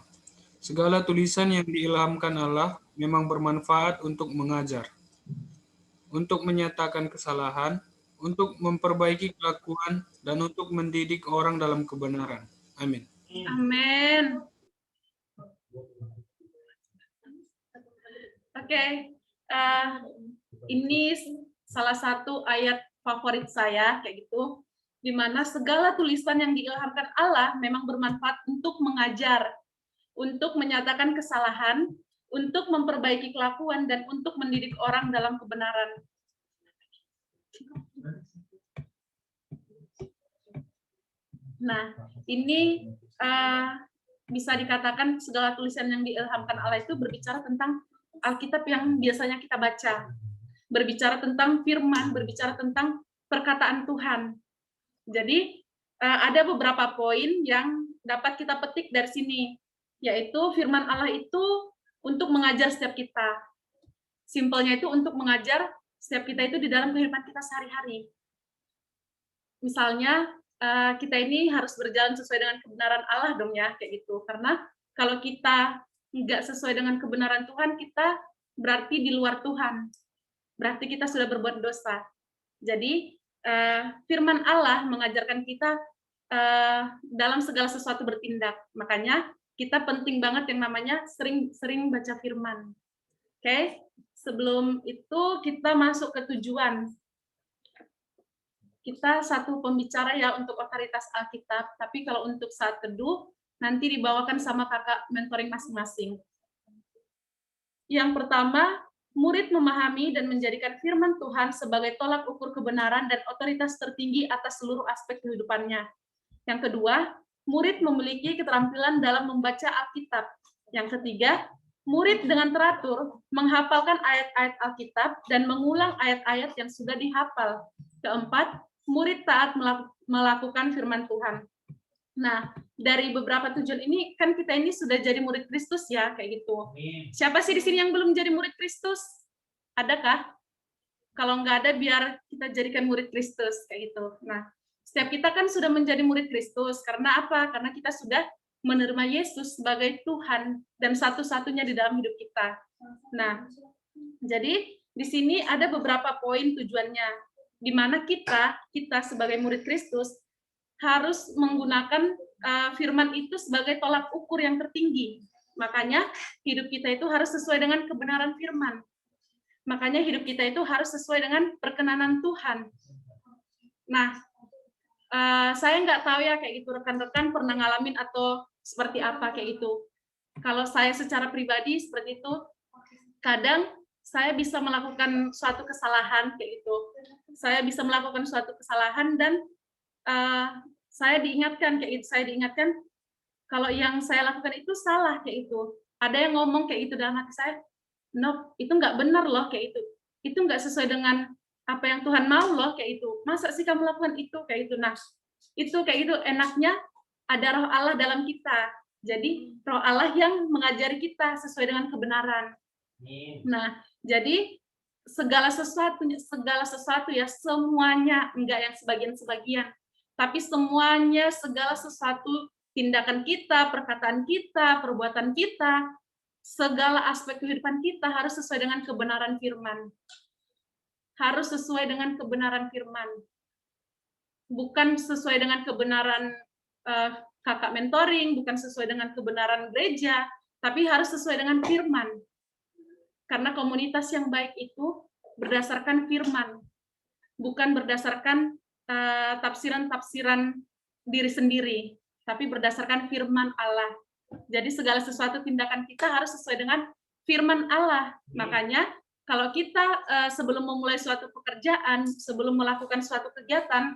Segala tulisan yang diilhamkan Allah memang bermanfaat untuk mengajar, untuk menyatakan kesalahan, untuk memperbaiki kelakuan, dan untuk mendidik orang dalam kebenaran. Amin. Amin. Oke, ini salah satu ayat favorit saya, kayak gitu, di mana segala tulisan yang diilhamkan Allah memang bermanfaat untuk mengajar, untuk menyatakan kesalahan, untuk memperbaiki kelakuan, dan untuk mendidik orang dalam kebenaran. Nah, ini bisa dikatakan segala tulisan yang diilhamkan Allah itu berbicara tentang Alkitab yang biasanya kita baca, berbicara tentang firman, berbicara tentang perkataan Tuhan. Jadi ada beberapa poin yang dapat kita petik dari sini, yaitu firman Allah itu untuk mengajar setiap kita. Simpelnya itu untuk mengajar setiap kita itu di dalam kehidupan kita sehari-hari. Misalnya kita ini harus berjalan sesuai dengan kebenaran Allah dong ya, kayak gitu. Karena kalau kita nggak sesuai dengan kebenaran Tuhan, kita berarti di luar Tuhan. Berarti kita sudah berbuat dosa. Jadi firman Allah mengajarkan kita dalam segala sesuatu bertindak. Makanya kita penting banget yang namanya sering baca firman. Oke, sebelum itu kita masuk ke tujuan. Kita satu pembicara ya untuk otoritas Alkitab, tapi kalau untuk saat teduh nanti dibawakan sama kakak mentoring masing-masing. Yang pertama, murid memahami dan menjadikan firman Tuhan sebagai tolak ukur kebenaran dan otoritas tertinggi atas seluruh aspek kehidupannya. Yang kedua, murid memiliki keterampilan dalam membaca Alkitab. Yang ketiga, murid dengan teratur menghafalkan ayat-ayat Alkitab dan mengulang ayat-ayat yang sudah dihafal. Keempat, murid taat melakukan firman Tuhan. Nah, dari beberapa tujuan ini, kan kita ini sudah jadi murid Kristus ya, kayak gitu. Siapa sih di sini yang belum jadi murid Kristus? Adakah? Kalau nggak ada, biar kita jadikan murid Kristus, kayak gitu. Nah, setiap kita kan sudah menjadi murid Kristus. Karena apa? Karena kita sudah menerima Yesus sebagai Tuhan dan satu-satunya di dalam hidup kita. Nah, jadi di sini ada beberapa poin tujuannya, di mana kita sebagai murid Kristus harus menggunakan firman itu sebagai tolak ukur yang tertinggi. Makanya hidup kita itu harus sesuai dengan kebenaran firman. Makanya hidup kita itu harus sesuai dengan perkenanan Tuhan. Nah, saya nggak tahu ya kayak gitu, rekan-rekan pernah ngalamin atau seperti apa kayak itu. Kalau saya secara pribadi seperti itu, kadang saya bisa melakukan suatu kesalahan kayak gitu. Saya bisa melakukan suatu kesalahan dan saya diingatkan kayak itu. Saya diingatkan kalau yang saya lakukan itu salah kayak itu. Ada yang ngomong kayak itu dalam hati saya, "No, itu nggak benar loh kayak itu. Itu nggak sesuai dengan apa yang Tuhan mau loh kayak itu. Masa sih kamu lakukan itu kayak itu?" Nah, itu kayak itu enaknya ada Roh Allah dalam kita. Jadi Roh Allah yang mengajari kita sesuai dengan kebenaran. Nah, jadi segala sesuatu ya, semuanya, enggak yang sebagian-sebagian, tapi semuanya, segala sesuatu, tindakan kita, perkataan kita, perbuatan kita, segala aspek kehidupan kita harus sesuai dengan kebenaran firman. Harus sesuai dengan kebenaran firman. Bukan sesuai dengan kebenaran kakak mentoring, bukan sesuai dengan kebenaran gereja, tapi harus sesuai dengan firman. Karena komunitas yang baik itu berdasarkan firman, bukan berdasarkan tafsiran-tafsiran diri sendiri, tapi berdasarkan firman Allah. Jadi segala sesuatu tindakan kita harus sesuai dengan firman Allah. Makanya kalau kita sebelum memulai suatu pekerjaan, sebelum melakukan suatu kegiatan,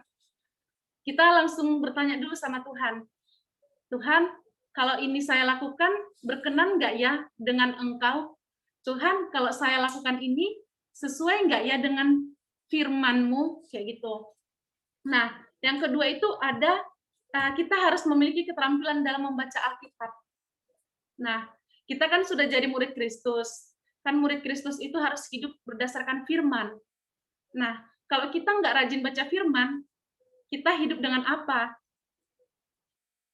kita langsung bertanya dulu sama Tuhan. Tuhan, kalau ini saya lakukan, berkenan nggak ya dengan Engkau? Tuhan, kalau saya lakukan ini, sesuai nggak ya dengan firman-Mu? Kayak gitu. Nah, yang kedua itu ada, kita harus memiliki keterampilan dalam membaca Alkitab. Nah, kita kan sudah jadi murid Kristus. Kan murid Kristus itu harus hidup berdasarkan firman. Nah, kalau kita nggak rajin baca firman, kita hidup dengan apa?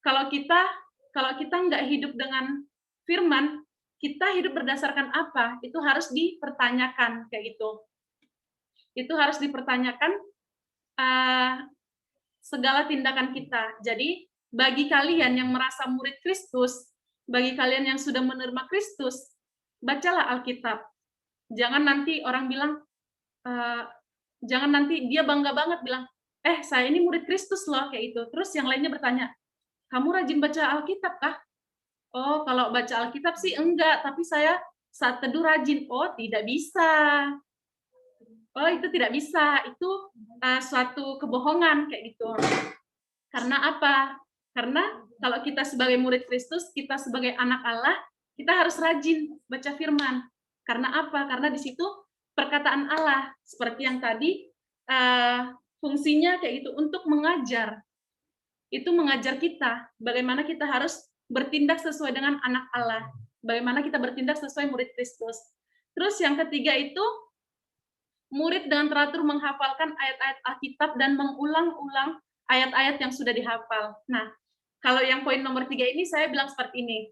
Kalau kita nggak hidup dengan firman, kita hidup berdasarkan apa? Itu harus dipertanyakan kayak gitu. Itu harus dipertanyakan segala tindakan kita. Jadi bagi kalian yang merasa murid Kristus, bagi kalian yang sudah menerima Kristus, bacalah Alkitab. Jangan nanti orang bilang, jangan nanti dia bangga banget bilang, saya ini murid Kristus loh, kayak itu. Terus yang lainnya bertanya, kamu rajin baca Alkitab kah? Oh, kalau baca Alkitab sih enggak, tapi saya saat teduh rajin. Oh, tidak bisa. Oh, itu tidak bisa. Itu suatu kebohongan kayak gitu. Karena apa? Karena kalau kita sebagai murid Kristus, kita sebagai anak Allah, kita harus rajin baca firman. Karena apa? Karena di situ perkataan Allah, seperti yang tadi, fungsinya kayak gitu, untuk mengajar. Itu mengajar kita bagaimana kita harus bertindak sesuai dengan anak Allah, bagaimana kita bertindak sesuai murid Kristus. Terus yang ketiga itu, murid dengan teratur menghafalkan ayat-ayat Alkitab dan mengulang-ulang ayat-ayat yang sudah dihafal. Nah, kalau yang poin nomor 3 ini saya bilang seperti ini.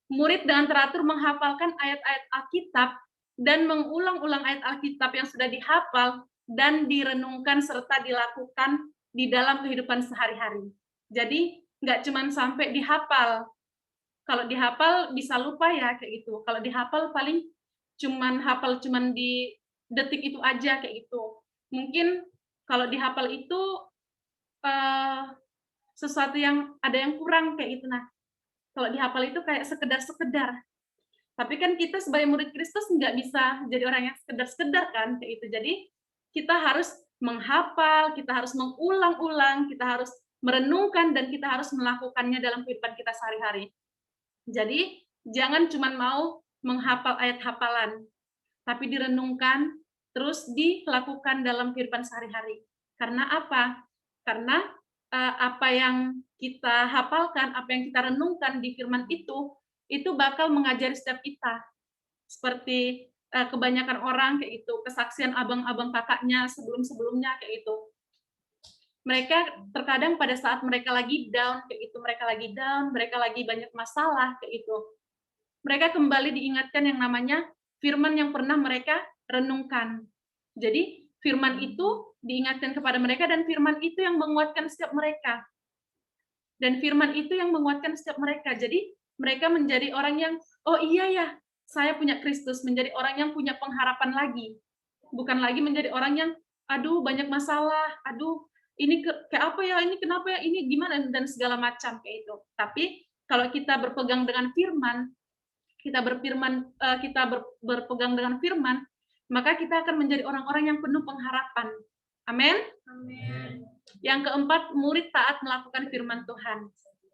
Murid dengan teratur menghafalkan ayat-ayat Alkitab dan mengulang-ulang ayat Alkitab yang sudah dihafal dan direnungkan serta dilakukan di dalam kehidupan sehari-hari. Jadi nggak cuma sampai dihafal. Kalau dihafal bisa lupa ya kayak gitu. Kalau dihafal paling hafal cuman di detik itu aja kayak gitu. Mungkin kalau dihafal itu sesuatu yang ada yang kurang kayak gitu. Nah, kalau dihafal itu kayak sekedar-sekedar. Tapi kan kita sebagai murid Kristus nggak bisa jadi orang yang sekedar-sekedar kan kayak itu. Jadi kita harus menghafal, kita harus mengulang-ulang, kita harus merenungkan, dan kita harus melakukannya dalam kehidupan kita sehari-hari. Jadi jangan cuma mau menghafal ayat hafalan, tapi direnungkan, terus dilakukan dalam kehidupan sehari-hari. Karena apa? Karena apa yang kita hafalkan, apa yang kita renungkan di firman itu bakal mengajari setiap kita. Seperti kebanyakan orang kayak itu, kesaksian abang-abang kakaknya sebelum-sebelumnya kayak itu. Mereka terkadang pada saat mereka lagi down kayak itu, mereka lagi banyak masalah kayak itu. Mereka kembali diingatkan yang namanya firman yang pernah mereka renungkan. Jadi firman itu diingatkan kepada mereka, dan firman itu yang menguatkan setiap mereka. Dan firman itu yang menguatkan setiap mereka. Jadi mereka menjadi orang yang, oh iya ya, saya punya Kristus, menjadi orang yang punya pengharapan lagi. Bukan lagi menjadi orang yang, aduh banyak masalah, aduh ini kayak apa ya, ini kenapa ya, ini gimana, dan segala macam kayak itu. Tapi kalau kita berpegang dengan firman, kita berpegang dengan firman, maka kita akan menjadi orang-orang yang penuh pengharapan. Amin. Yang keempat, murid taat melakukan firman Tuhan.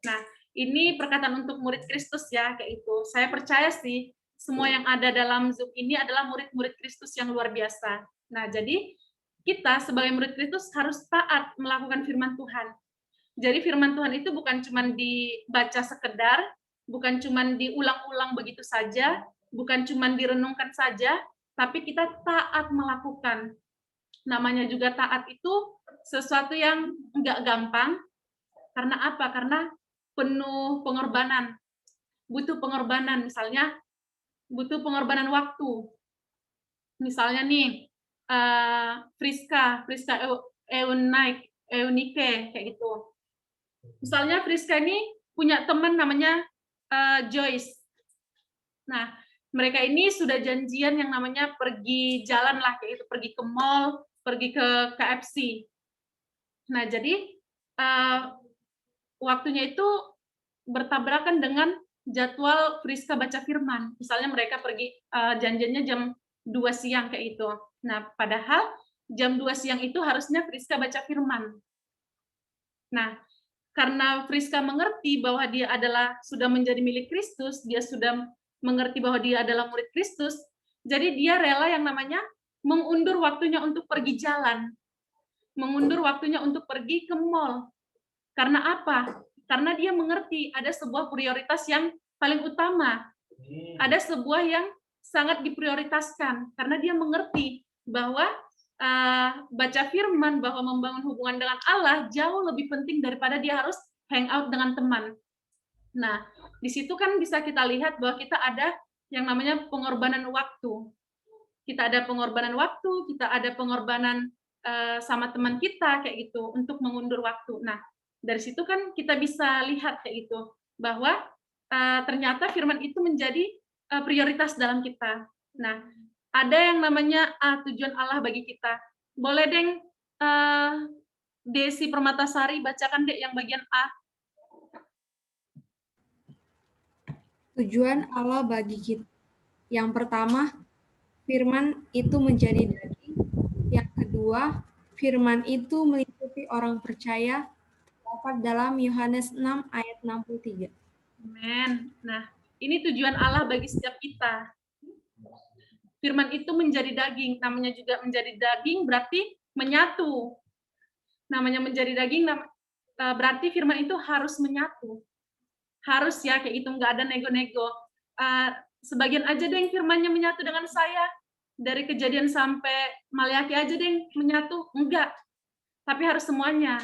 Nah, ini perkataan untuk murid Kristus ya, kayak itu. Saya percaya sih semua yang ada dalam Zoom ini adalah murid-murid Kristus yang luar biasa. Nah, jadi kita sebagai murid Kristus harus taat melakukan firman Tuhan. Jadi firman Tuhan itu bukan cuma dibaca sekedar, bukan cuma diulang-ulang begitu saja, bukan cuma direnungkan saja, tapi kita taat melakukan. Namanya juga taat itu sesuatu yang enggak gampang. Karena apa? Karena penuh pengorbanan. Butuh pengorbanan, misalnya butuh pengorbanan waktu. Misalnya nih, Friska Eunike kayak gitu. Misalnya Friska ini punya teman namanya Joyce. Nah, mereka ini sudah janjian yang namanya pergi jalan lah kayak itu, pergi ke mall, pergi ke KFC. Nah, jadi waktunya itu bertabrakan dengan jadwal Friska baca firman. Misalnya mereka pergi janjiannya jam 2 siang kayak itu. Nah, padahal jam 2 siang itu harusnya Friska baca firman. Nah, karena Friska mengerti bahwa dia sudah menjadi milik Kristus, dia sudah mengerti bahwa dia adalah murid Kristus, jadi dia rela yang namanya mengundur waktunya untuk pergi jalan, mengundur waktunya untuk pergi ke mall. Karena apa? Karena dia mengerti ada sebuah prioritas yang paling utama, ada sebuah yang sangat diprioritaskan, karena dia mengerti bahwa baca firman, bahwa membangun hubungan dengan Allah jauh lebih penting daripada dia harus hangout dengan teman. Nah, di situ kan bisa kita lihat bahwa kita ada yang namanya pengorbanan waktu. Kita ada pengorbanan waktu, kita ada pengorbanan sama teman kita kayak gitu untuk mengundur waktu. Nah, dari situ kan kita bisa lihat kayak gitu bahwa ternyata firman itu menjadi prioritas dalam kita. Nah, ada yang namanya tujuan Allah bagi kita. Boleh Deng, Desi Permatasari bacakan Dek yang bagian A. Tujuan Allah bagi kita. Yang pertama, firman itu menjadi daging. Yang kedua, firman itu meliputi orang percaya, terdapat dalam Yohanes 6 ayat 63. Amin. Nah, ini tujuan Allah bagi setiap kita. Firman itu menjadi daging, namanya juga menjadi daging berarti menyatu. Namanya menjadi daging, berarti firman itu harus menyatu. Harus ya, kayak itu, nggak ada nego-nego. Sebagian aja deh firmannya menyatu dengan saya. Dari Kejadian sampai Maleakhi aja deh menyatu. Enggak. Tapi harus semuanya.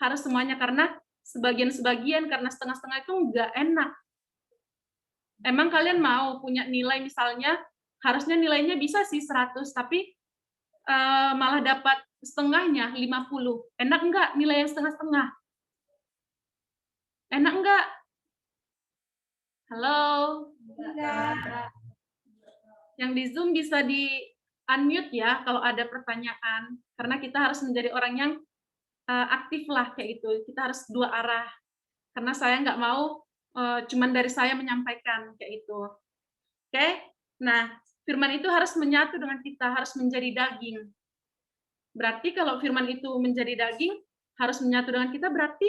Harus semuanya, karena sebagian-sebagian, karena setengah-setengah itu nggak enak. Emang kalian mau punya nilai misalnya, harusnya nilainya bisa sih 100, tapi malah dapat setengahnya 50. Enak enggak nilai yang setengah-setengah? Enak enggak? Halo? Enggak. Yang di Zoom bisa di unmute ya kalau ada pertanyaan, karena kita harus menjadi orang yang aktif lah kayak itu. Kita harus dua arah, karena saya nggak mau cuman dari saya menyampaikan kayak itu. Oke? Nah, firman itu harus menyatu dengan kita, harus menjadi daging. Berarti kalau firman itu menjadi daging, harus menyatu dengan kita, berarti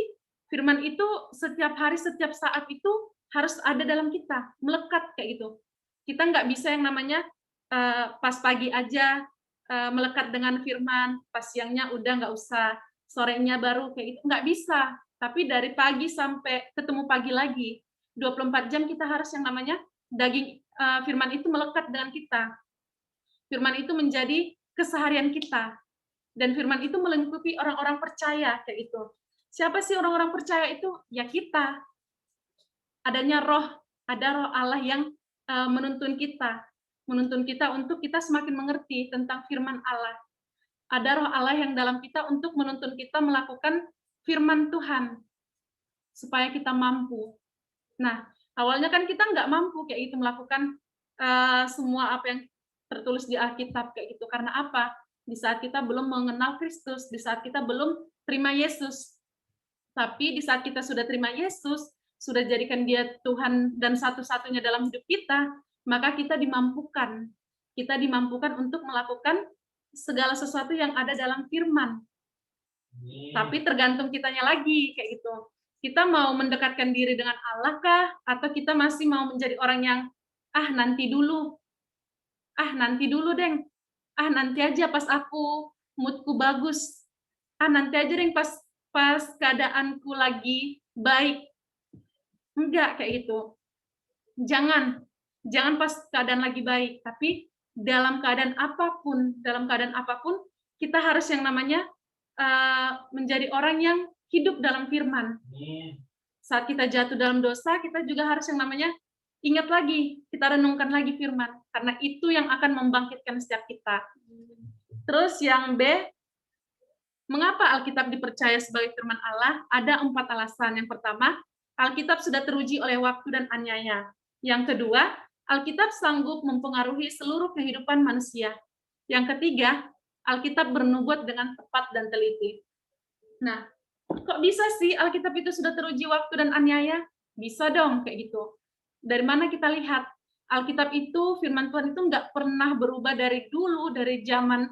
firman itu setiap hari, setiap saat itu harus ada dalam kita, melekat kayak gitu. Kita nggak bisa yang namanya pas pagi aja melekat dengan firman, pas siangnya udah nggak usah, sorenya baru kayak gitu, nggak bisa. Tapi dari pagi sampai ketemu pagi lagi, 24 jam kita harus yang namanya daging firman itu melekat dengan kita. Firman itu menjadi keseharian kita. Dan firman itu melingkupi orang-orang percaya kayak itu. Siapa sih orang-orang percaya itu? Ya kita. Adanya ada roh Allah yang menuntun kita untuk kita semakin mengerti tentang firman Allah. Ada roh Allah yang dalam kita untuk menuntun kita melakukan firman Tuhan supaya kita mampu. Nah, awalnya kan kita nggak mampu kayak itu melakukan semua apa yang tertulis di Alkitab kayak gitu. Karena apa? Di saat kita belum mengenal Kristus, di saat kita belum terima Yesus. Tapi di saat kita sudah terima Yesus, sudah jadikan dia Tuhan dan satu-satunya dalam hidup kita, maka kita dimampukan. Kita dimampukan untuk melakukan segala sesuatu yang ada dalam firman. Tapi tergantung kitanya lagi, kayak gitu. Kita mau mendekatkan diri dengan Allah kah? Atau kita masih mau menjadi orang yang, nanti dulu. Nanti dulu, Deng. Nanti aja pas aku moodku bagus. Nanti aja deh pas keadaanku lagi baik. Enggak kayak gitu. Jangan pas keadaan lagi baik, tapi dalam keadaan apapun kita harus yang namanya menjadi orang yang hidup dalam firman. Saat kita jatuh dalam dosa, kita juga harus yang namanya ingat lagi, kita renungkan lagi firman, karena itu yang akan membangkitkan setiap kita. Terus yang B, mengapa Alkitab dipercaya sebagai firman Allah? Ada 4 alasan. Yang pertama, Alkitab sudah teruji oleh waktu dan aniaya. Yang kedua, Alkitab sanggup mempengaruhi seluruh kehidupan manusia. Yang ketiga, Alkitab bernubuat dengan tepat dan teliti. Nah, kok bisa sih Alkitab itu sudah teruji waktu dan aniaya? Bisa dong, kayak gitu. Dari mana kita lihat? Alkitab itu, firman Tuhan itu nggak pernah berubah dari dulu, dari zaman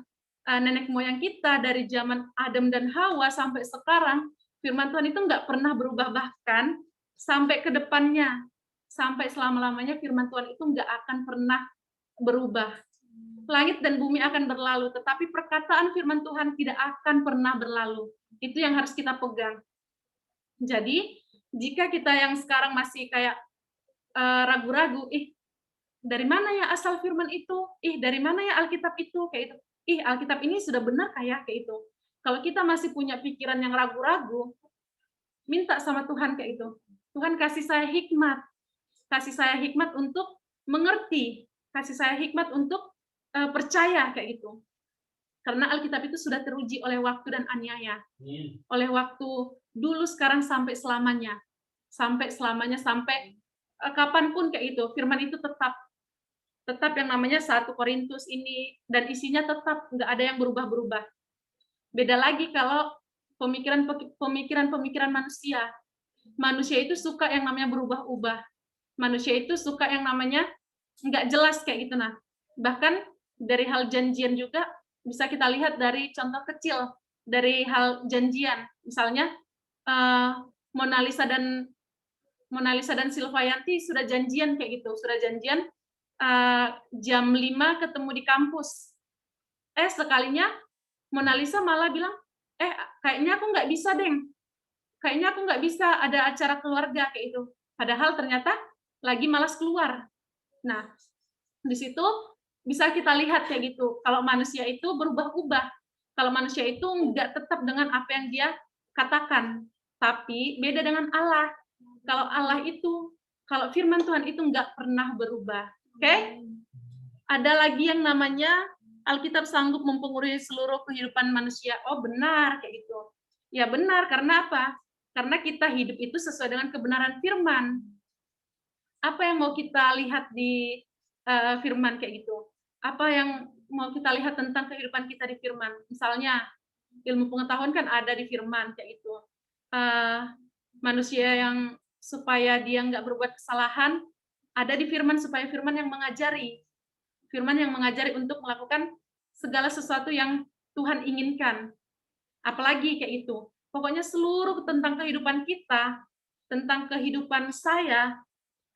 nenek moyang kita, dari zaman Adam dan Hawa sampai sekarang, firman Tuhan itu nggak pernah berubah, bahkan sampai ke depannya, sampai selama-lamanya firman Tuhan itu nggak akan pernah berubah. Langit dan bumi akan berlalu, tetapi perkataan firman Tuhan tidak akan pernah berlalu. Itu yang harus kita pegang. Jadi, jika kita yang sekarang masih kayak ragu-ragu, dari mana ya asal firman itu? Dari mana ya Alkitab itu? Kayak itu. Alkitab ini sudah benar kayak itu. Kalau kita masih punya pikiran yang ragu-ragu, minta sama Tuhan kayak itu. Tuhan kasih saya hikmat. Kasih saya hikmat untuk mengerti. Kasih saya hikmat untuk percaya kayak itu. Karena Alkitab itu sudah teruji oleh waktu dan aniaya. Oleh waktu dulu, sekarang, sampai selamanya. Sampai selamanya, sampai kapanpun kayak itu. Firman itu tetap yang namanya 1 Korintus ini, dan isinya tetap, nggak ada yang berubah-berubah. Beda lagi kalau pemikiran manusia. Manusia itu suka yang namanya berubah-ubah. Manusia itu suka yang namanya nggak jelas kayak gitu. Nah, bahkan dari hal janjian juga bisa kita lihat dari contoh kecil dari hal janjian. Misalnya Mona Lisa dan Silvayanti sudah janjian kayak gitu, sudah janjian jam 5 ketemu di kampus. Sekalinya Mona Lisa malah bilang, kayaknya aku nggak bisa, Deng. Kayaknya aku nggak bisa, ada acara keluarga kayak itu. Padahal ternyata lagi malas keluar. Nah, di situ bisa kita lihat kayak gitu. Kalau manusia itu berubah-ubah. Kalau manusia itu nggak tetap dengan apa yang dia katakan. Tapi beda dengan Allah. Kalau Allah itu, kalau firman Tuhan itu nggak pernah berubah. Oke? Ada lagi yang namanya Alkitab sanggup mempengaruhi seluruh kehidupan manusia. Oh, benar kayak gitu. Ya benar, karena apa? Karena kita hidup itu sesuai dengan kebenaran firman. Apa yang mau kita lihat di firman kayak gitu? Apa yang mau kita lihat tentang kehidupan kita di firman? Misalnya, ilmu pengetahuan kan ada di firman kayak gitu. Manusia yang supaya dia nggak berbuat kesalahan, ada di firman, supaya firman yang mengajari. Firman yang mengajari untuk melakukan segala sesuatu yang Tuhan inginkan. Apalagi kayak itu. Pokoknya seluruh tentang kehidupan kita, tentang kehidupan saya,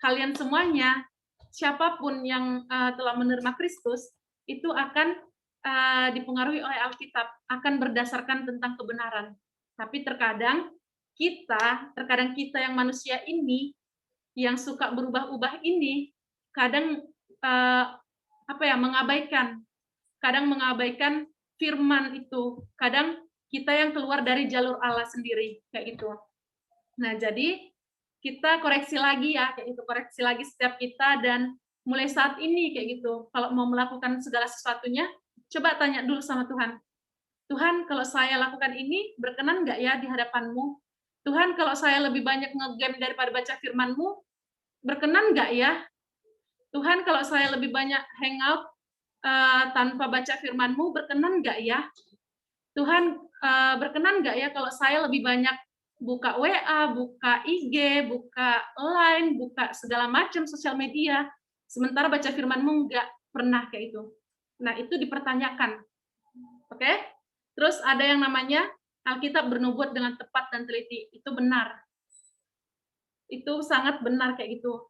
kalian semuanya, siapapun yang telah menerima Kristus, itu akan dipengaruhi oleh Alkitab, akan berdasarkan tentang kebenaran. Tapi terkadang kita yang manusia ini, yang suka berubah-ubah ini, kadang mengabaikan firman itu. Kadang kita yang keluar dari jalur Allah sendiri, kayak gitu. Nah, jadi kita koreksi lagi ya, kayak gitu, koreksi lagi setiap kita, dan mulai saat ini kayak gitu, kalau mau melakukan segala sesuatunya, coba tanya dulu sama Tuhan. Tuhan, kalau saya lakukan ini, berkenan nggak ya di hadapan-Mu? Tuhan, kalau saya lebih banyak nge-game daripada baca firman-Mu, berkenan nggak ya? Tuhan, kalau saya lebih banyak hangout tanpa baca firman-Mu, berkenan nggak ya? Tuhan, berkenan nggak ya kalau saya lebih banyak buka WA, buka IG, buka Line, buka segala macam sosial media, sementara baca firman-Mu nggak pernah kayak itu. Nah, itu dipertanyakan. Oke? Terus ada yang namanya Alkitab bernubuat dengan tepat dan teliti. Itu benar. Itu sangat benar kayak gitu.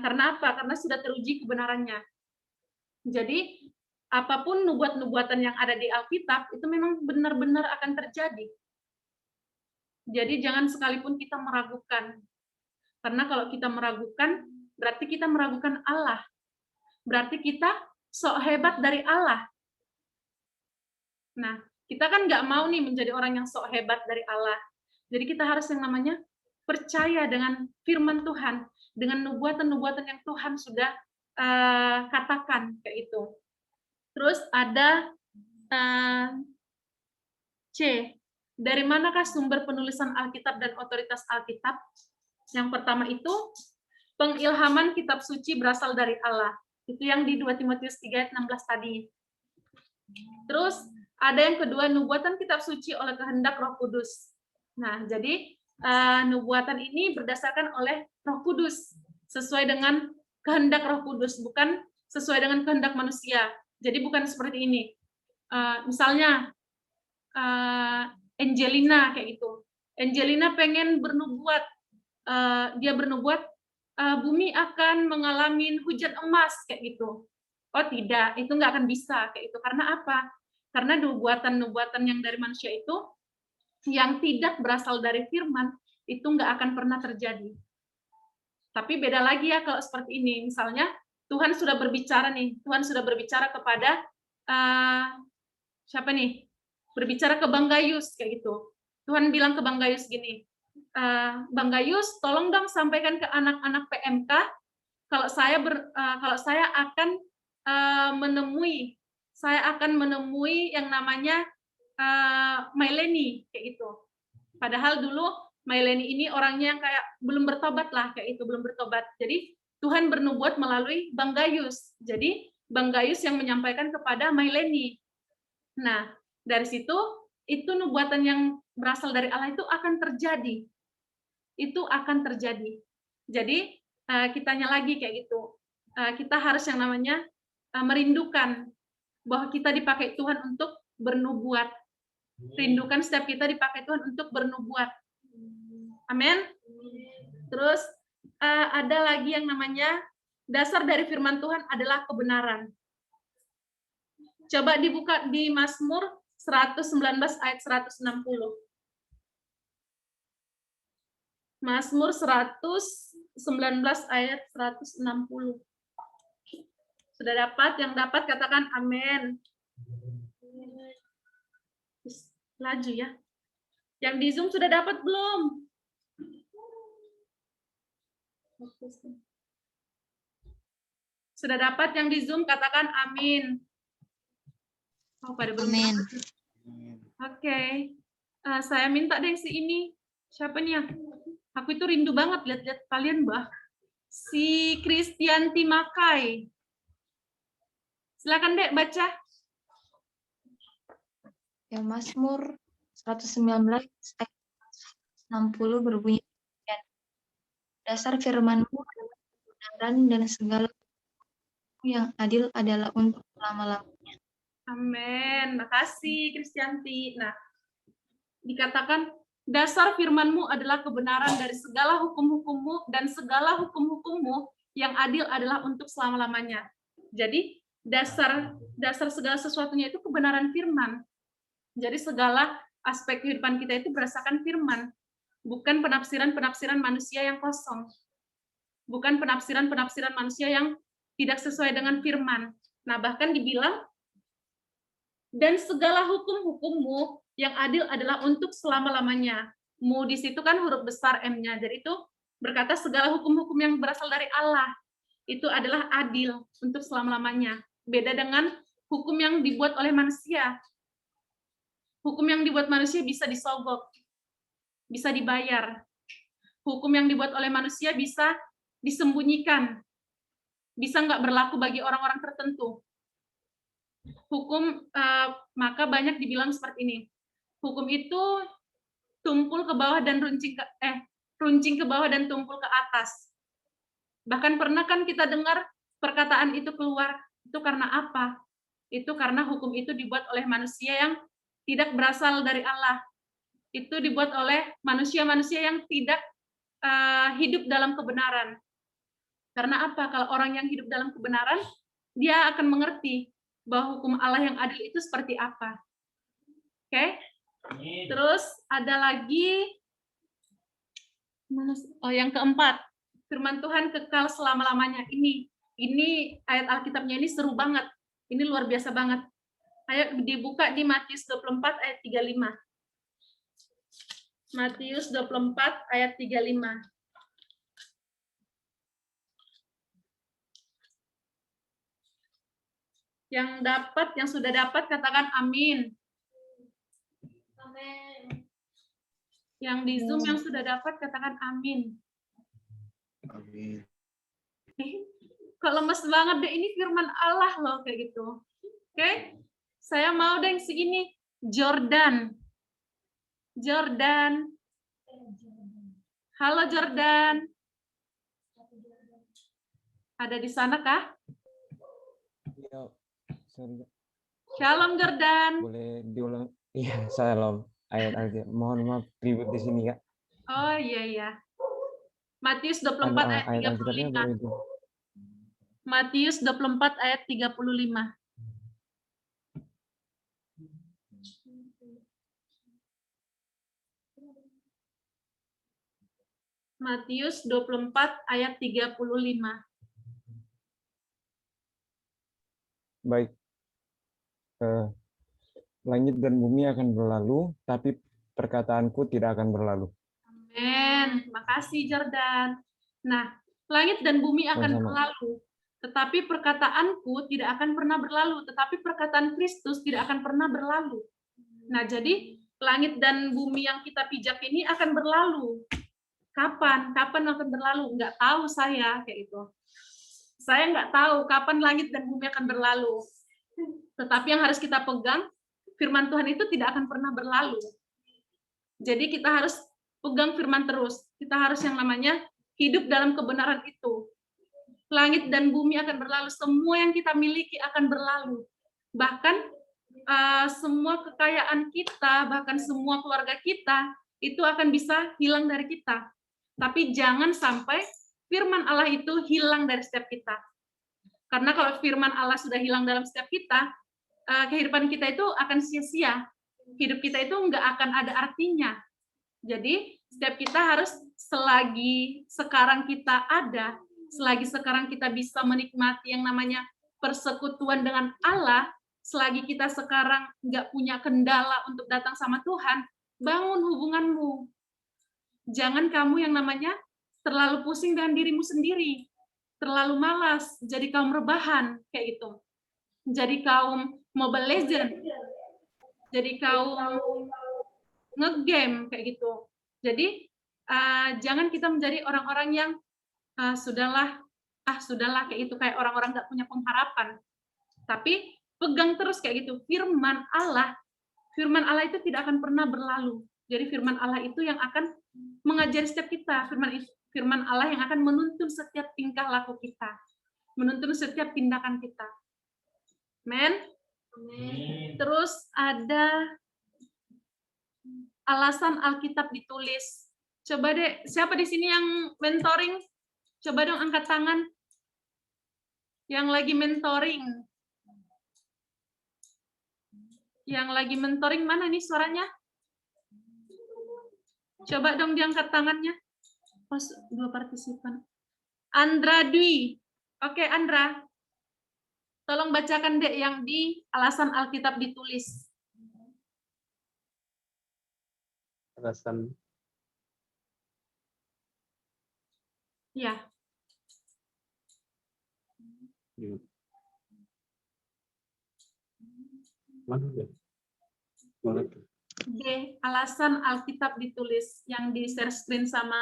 Karena apa? Karena sudah teruji kebenarannya. Jadi, apapun nubuat-nubuatan yang ada di Alkitab, itu memang benar-benar akan terjadi. Jadi jangan sekalipun kita meragukan. Karena kalau kita meragukan, berarti kita meragukan Allah. Berarti kita sok hebat dari Allah. Nah, kita kan nggak mau nih menjadi orang yang sok hebat dari Allah. Jadi kita harus yang namanya percaya dengan firman Tuhan, dengan nubuatan-nubuatan yang Tuhan sudah katakan, kayak itu. Terus ada C. Dari manakah sumber penulisan Alkitab dan otoritas Alkitab? Yang pertama itu, pengilhaman kitab suci berasal dari Allah. Itu yang di 2 Timotius 3 ayat 16 tadi. Terus, ada yang kedua, nubuatan kitab suci oleh kehendak Roh Kudus. Nah, jadi nubuatan ini berdasarkan oleh Roh Kudus, sesuai dengan kehendak Roh Kudus, bukan sesuai dengan kehendak manusia. Jadi bukan seperti ini. Misalnya, Angelina kayak gitu. Angelina pengen bernubuat, dia bernubuat bumi akan mengalami hujan emas kayak gitu. Oh tidak, itu nggak akan bisa kayak itu. Karena apa? Karena nubuatan-nubuatan yang dari manusia itu, yang tidak berasal dari firman, itu nggak akan pernah terjadi. Tapi beda lagi ya kalau seperti ini. Misalnya Tuhan sudah berbicara nih, Tuhan sudah berbicara kepada siapa nih? Berbicara ke Bang Gayus kayak gitu. Tuhan bilang ke Bang Gayus gini, Bang Gayus, tolong dong sampaikan ke anak-anak PMK kalau saya akan menemui saya akan menemui yang namanya Maileni kayak gitu. Padahal dulu Maileni ini orangnya yang kayak belum bertobat lah kayak itu, belum bertobat. Jadi Tuhan bernubuat melalui Bang Gayus. Jadi Bang Gayus yang menyampaikan kepada Maileni. Nah, dari situ itu nubuatan yang berasal dari Allah itu akan terjadi. Itu akan terjadi. Jadi kitanya lagi kayak gitu. Kita harus yang namanya merindukan bahwa kita dipakai Tuhan untuk bernubuat. Rindukan setiap kita dipakai Tuhan untuk bernubuat. Amin. Terus ada lagi yang namanya dasar dari firman Tuhan adalah kebenaran. Coba dibuka di Mazmur 119 ayat 160. Mazmur 119 ayat 160. Sudah dapat? Yang dapat katakan amin. Laju ya. Yang di Zoom sudah dapat belum? Sudah dapat yang di Zoom katakan amin. Oh, pada belum. Amin. Oke. Saya minta deh si ini. Siapa nih ya? Aku itu rindu banget lihat-lihat kalian, Mbah. Si Kristianti Makai. Silakan Dek baca. Ya, Mazmur 119 ayat 60 berbunyi, dasar firman-Mu adalah kebenaran dan segala yang adil adalah untuk selama-lamanya. Amin. Makasih Kristianti. Nah, dikatakan dasar firman-Mu adalah kebenaran dari segala hukum-hukum-Mu dan segala hukum-hukum-Mu yang adil adalah untuk selama-lamanya. Jadi dasar segala sesuatunya itu kebenaran firman. Jadi segala aspek kehidupan kita itu berdasarkan firman, bukan penafsiran-penafsiran manusia yang kosong. Bukan penafsiran-penafsiran manusia yang tidak sesuai dengan firman. Nah, bahkan dibilang, dan segala hukum-hukum-Mu yang adil adalah untuk selama-lamanya. Mu di situ kan huruf besar M-nya. Jadi itu berkata segala hukum-hukum yang berasal dari Allah itu adalah adil untuk selama-lamanya. Beda dengan hukum yang dibuat oleh manusia. Hukum yang dibuat manusia bisa disogok, bisa dibayar. Hukum yang dibuat oleh manusia bisa disembunyikan, bisa nggak berlaku bagi orang-orang tertentu. Hukum, maka banyak dibilang seperti ini. Hukum itu tumpul ke bawah dan runcing ke bawah dan tumpul ke atas. Bahkan pernah kan kita dengar perkataan itu keluar, itu karena apa? Itu karena hukum itu dibuat oleh manusia yang tidak berasal dari Allah. Itu dibuat oleh manusia-manusia yang tidak hidup dalam kebenaran. Karena apa? Kalau orang yang hidup dalam kebenaran, dia akan mengerti bahwa hukum Allah yang adil itu seperti apa. Oke? Terus ada lagi, yang keempat, firman Tuhan kekal selama-lamanya. Ini ayat Alkitabnya ini seru banget. Ini luar biasa banget. Ayo dibuka di Matius 24 ayat 35. Matius 24 ayat 35. Yang dapat, yang sudah dapat katakan amin. Amin. Yang di Zoom yang sudah dapat katakan amin. Amin. Kok lemes banget deh, ini firman Allah loh kayak gitu. Oke? Saya mau deh si ini Jordan. Jordan. Halo Jordan. Ada di sana kah? Ya, sorry. Shalom Jordan. Boleh diulang? Iya, shalom. Ayat-ayat. Mohon maaf ribut di sini, Kak. Oh iya iya. Matius 24 ayat 35. Matius 24 ayat 35. Matius 24 ayat 35. Baik. Langit dan bumi akan berlalu, tapi perkataanku tidak akan berlalu. Amin. Makasih Jordan. Nah, langit dan bumi akan Sama-sama. berlalu, Tetapi perkataanku tidak akan pernah berlalu, tetapi perkataan Kristus tidak akan pernah berlalu. Nah, jadi langit dan bumi yang kita pijak ini akan berlalu. Kapan? Kapan akan berlalu? Nggak tahu saya, kayak itu. Saya nggak tahu kapan langit dan bumi akan berlalu. Tetapi yang harus kita pegang, firman Tuhan itu tidak akan pernah berlalu. Jadi kita harus pegang firman terus. Kita harus yang namanya hidup dalam kebenaran itu. Langit dan bumi akan berlalu, semua yang kita miliki akan berlalu. Bahkan semua kekayaan kita, bahkan semua keluarga kita, itu akan bisa hilang dari kita. Tapi jangan sampai firman Allah itu hilang dari setiap kita. Karena kalau firman Allah sudah hilang dalam setiap kita, kehidupan kita itu akan sia-sia. Hidup kita itu nggak akan ada artinya. Jadi, setiap kita harus selagi sekarang kita ada, selagi sekarang kita bisa menikmati yang namanya persekutuan dengan Allah, selagi kita sekarang nggak punya kendala untuk datang sama Tuhan, bangun hubunganmu. Jangan kamu yang namanya terlalu pusing dengan dirimu sendiri, terlalu malas, jadi kaum rebahan, kayak gitu. Jadi kaum Mobile Legends, jadi kaum ngegame, kayak gitu. Jadi, jangan kita menjadi orang-orang yang sudahlah, kayak itu, kayak orang-orang nggak punya pengharapan. Tapi pegang terus kayak gitu, firman Allah itu tidak akan pernah berlalu. Jadi firman Allah itu yang akan mengajari setiap kita, firman Allah yang akan menuntun setiap tingkah laku kita, menuntun setiap tindakan kita. Amen. Terus ada alasan Alkitab ditulis. Coba deh, siapa di sini yang mentoring? Coba dong angkat tangan. Yang lagi mentoring. Yang lagi mentoring mana nih suaranya? Coba dong diangkat tangannya. Oh, 2 partisipan. Andra Dwi. Oke, Andra. Tolong bacakan deh yang di alasan Alkitab ditulis. Alasan. Ya. Mana deh? Mana tuh? D. Alasan Alkitab ditulis yang di share screen sama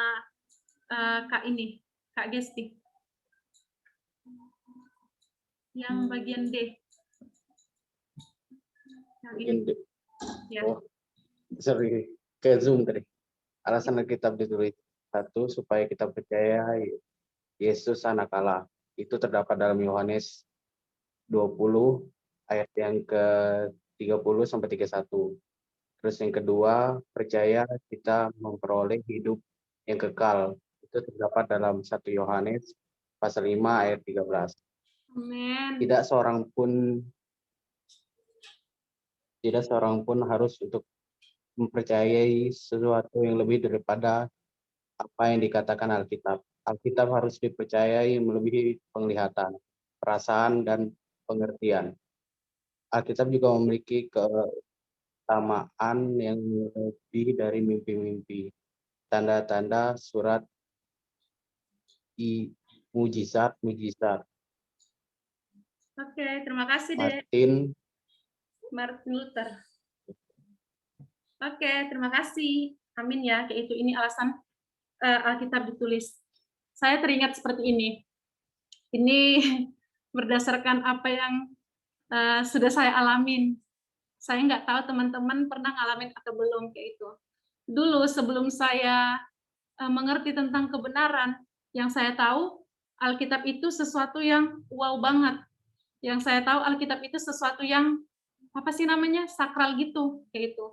Kak ini, Kak Gesti. Yang bagian D. Yang ini. Bagian D. Ya. Oh, sorry, ke Zoom tadi. Alasan Alkitab ditulis. 1, supaya kita percaya Yesus anak Allah. Itu terdapat dalam Yohanes 20 ayat yang ke-30 sampai 31. Terus yang kedua, percaya kita memperoleh hidup yang kekal. Itu terdapat dalam 1 Yohanes pasal 5 ayat 13. Amen. Tidak seorang pun harus untuk mempercayai sesuatu yang lebih daripada apa yang dikatakan Alkitab. Alkitab harus dipercayai melebihi penglihatan, perasaan, dan pengertian. Alkitab juga memiliki keutamaan yang lebih dari mimpi-mimpi, tanda-tanda, surat, mujizat. Oke, terima kasih deh. Martin Luther. Oke, terima kasih. Amin ya, kayak itu ini alasan Alkitab ditulis. Saya teringat seperti ini. Ini berdasarkan apa yang sudah saya alamin. Saya nggak tahu teman-teman pernah ngalamin atau belum kayak itu. Dulu sebelum saya mengerti tentang kebenaran, yang saya tahu Alkitab itu sesuatu yang wow banget. Yang saya tahu Alkitab itu sesuatu yang apa sih namanya, sakral gitu, kayak itu.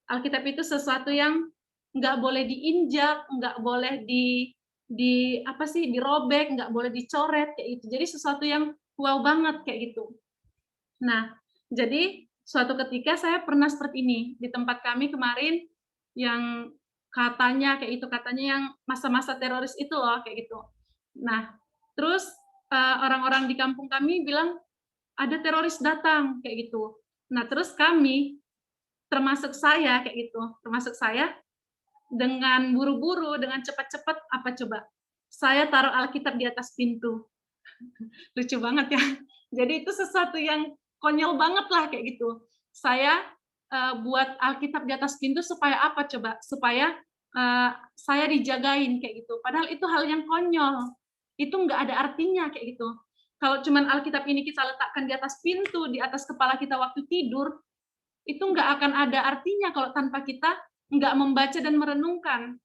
Alkitab itu sesuatu yang nggak boleh diinjak, nggak boleh dirobek, nggak boleh dicoret, kayak itu. Jadi sesuatu yang wow banget kayak gitu. Nah, jadi suatu ketika saya pernah seperti ini di tempat kami kemarin yang katanya yang masa-masa teroris itu loh kayak gitu. Nah, terus orang-orang di kampung kami bilang ada teroris datang kayak gitu. Nah, terus kami termasuk saya dengan buru-buru, dengan cepat-cepat, apa coba? Saya taruh Alkitab di atas pintu. Lucu banget ya. Jadi itu sesuatu yang konyol banget lah kayak gitu. Saya buat Alkitab di atas pintu supaya apa coba? Supaya saya dijagain kayak gitu. Padahal itu hal yang konyol. Itu nggak ada artinya kayak gitu. Kalau cuman Alkitab ini kita letakkan di atas pintu, di atas kepala kita waktu tidur, itu nggak akan ada artinya kalau tanpa kita nggak membaca dan merenungkan.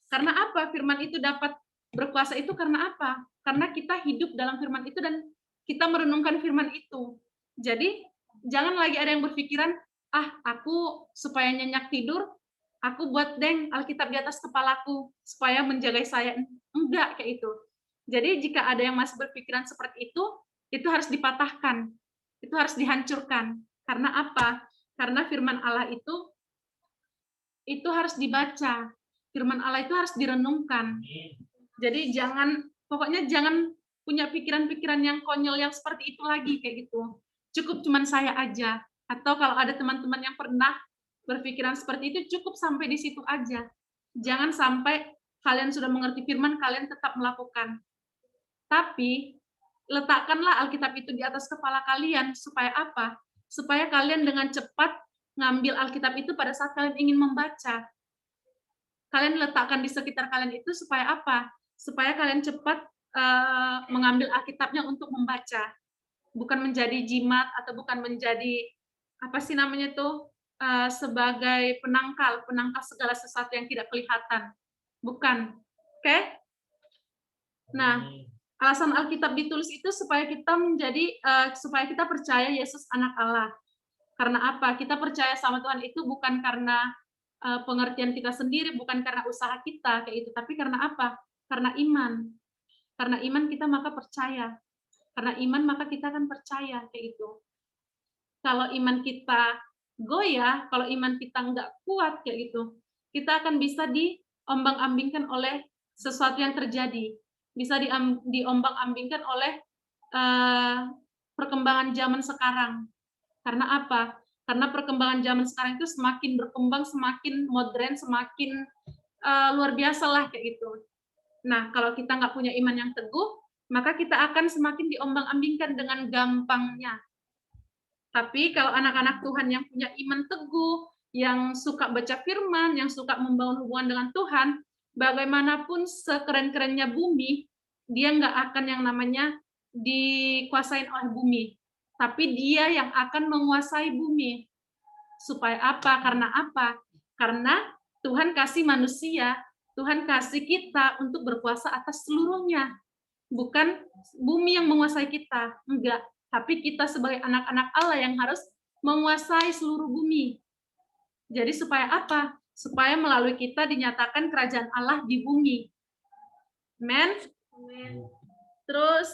Karena apa? Firman itu dapat berkuasa itu karena apa? Karena kita hidup dalam firman itu dan kita merenungkan firman itu. Jadi, jangan lagi ada yang berpikiran, aku supaya nyenyak tidur, aku buat Alkitab di atas kepalaku, supaya menjaga saya. Enggak, kayak itu. Jadi, jika ada yang masih berpikiran seperti itu harus dipatahkan. Itu harus dihancurkan. Karena apa? Karena firman Allah itu harus dibaca. Firman Allah itu harus direnungkan. Jadi pokoknya jangan punya pikiran-pikiran yang konyol yang seperti itu lagi kayak gitu. Cukup cuman saya aja. Atau kalau ada teman-teman yang pernah berpikiran seperti itu, cukup sampai di situ aja. Jangan sampai kalian sudah mengerti firman, kalian tetap melakukan. Tapi letakkanlah Alkitab itu di atas kepala kalian supaya apa? Supaya kalian dengan cepat ngambil Alkitab itu pada saat kalian ingin membaca. Kalian letakkan di sekitar kalian itu supaya apa? Supaya kalian cepat mengambil Alkitabnya untuk membaca. Bukan menjadi jimat atau bukan menjadi apa sih namanya tuh sebagai penangkal segala sesuatu yang tidak kelihatan. Bukan. Oke? Nah, alasan Alkitab ditulis itu supaya kita percaya Yesus anak Allah. Karena apa? Kita percaya sama Tuhan itu bukan karena pengertian kita sendiri, bukan karena usaha kita kayak itu, tapi karena apa? Karena iman. Karena iman kita maka percaya. Karena iman maka kita akan percaya kayak itu. Kalau iman kita goyah, kalau iman kita nggak kuat kayak gitu, kita akan bisa diombang-ambingkan oleh sesuatu yang terjadi. Bisa diombang-ambingkan oleh perkembangan zaman sekarang. Karena apa? Karena perkembangan zaman sekarang itu semakin berkembang, semakin modern, semakin luar biasa lah kayak gitu. Nah, kalau kita nggak punya iman yang teguh, maka kita akan semakin diombang-ambingkan dengan gampangnya. Tapi kalau anak-anak Tuhan yang punya iman teguh, yang suka baca firman, yang suka membangun hubungan dengan Tuhan, bagaimanapun sekeren-kerennya bumi, dia nggak akan yang namanya dikuasain oleh bumi. Tapi dia yang akan menguasai bumi. Supaya apa? Karena apa? Karena Tuhan kasih manusia, Tuhan kasih kita untuk berkuasa atas seluruhnya. Bukan bumi yang menguasai kita, enggak. Tapi kita sebagai anak-anak Allah yang harus menguasai seluruh bumi. Jadi supaya apa? Supaya melalui kita dinyatakan kerajaan Allah di bumi. Amen. Terus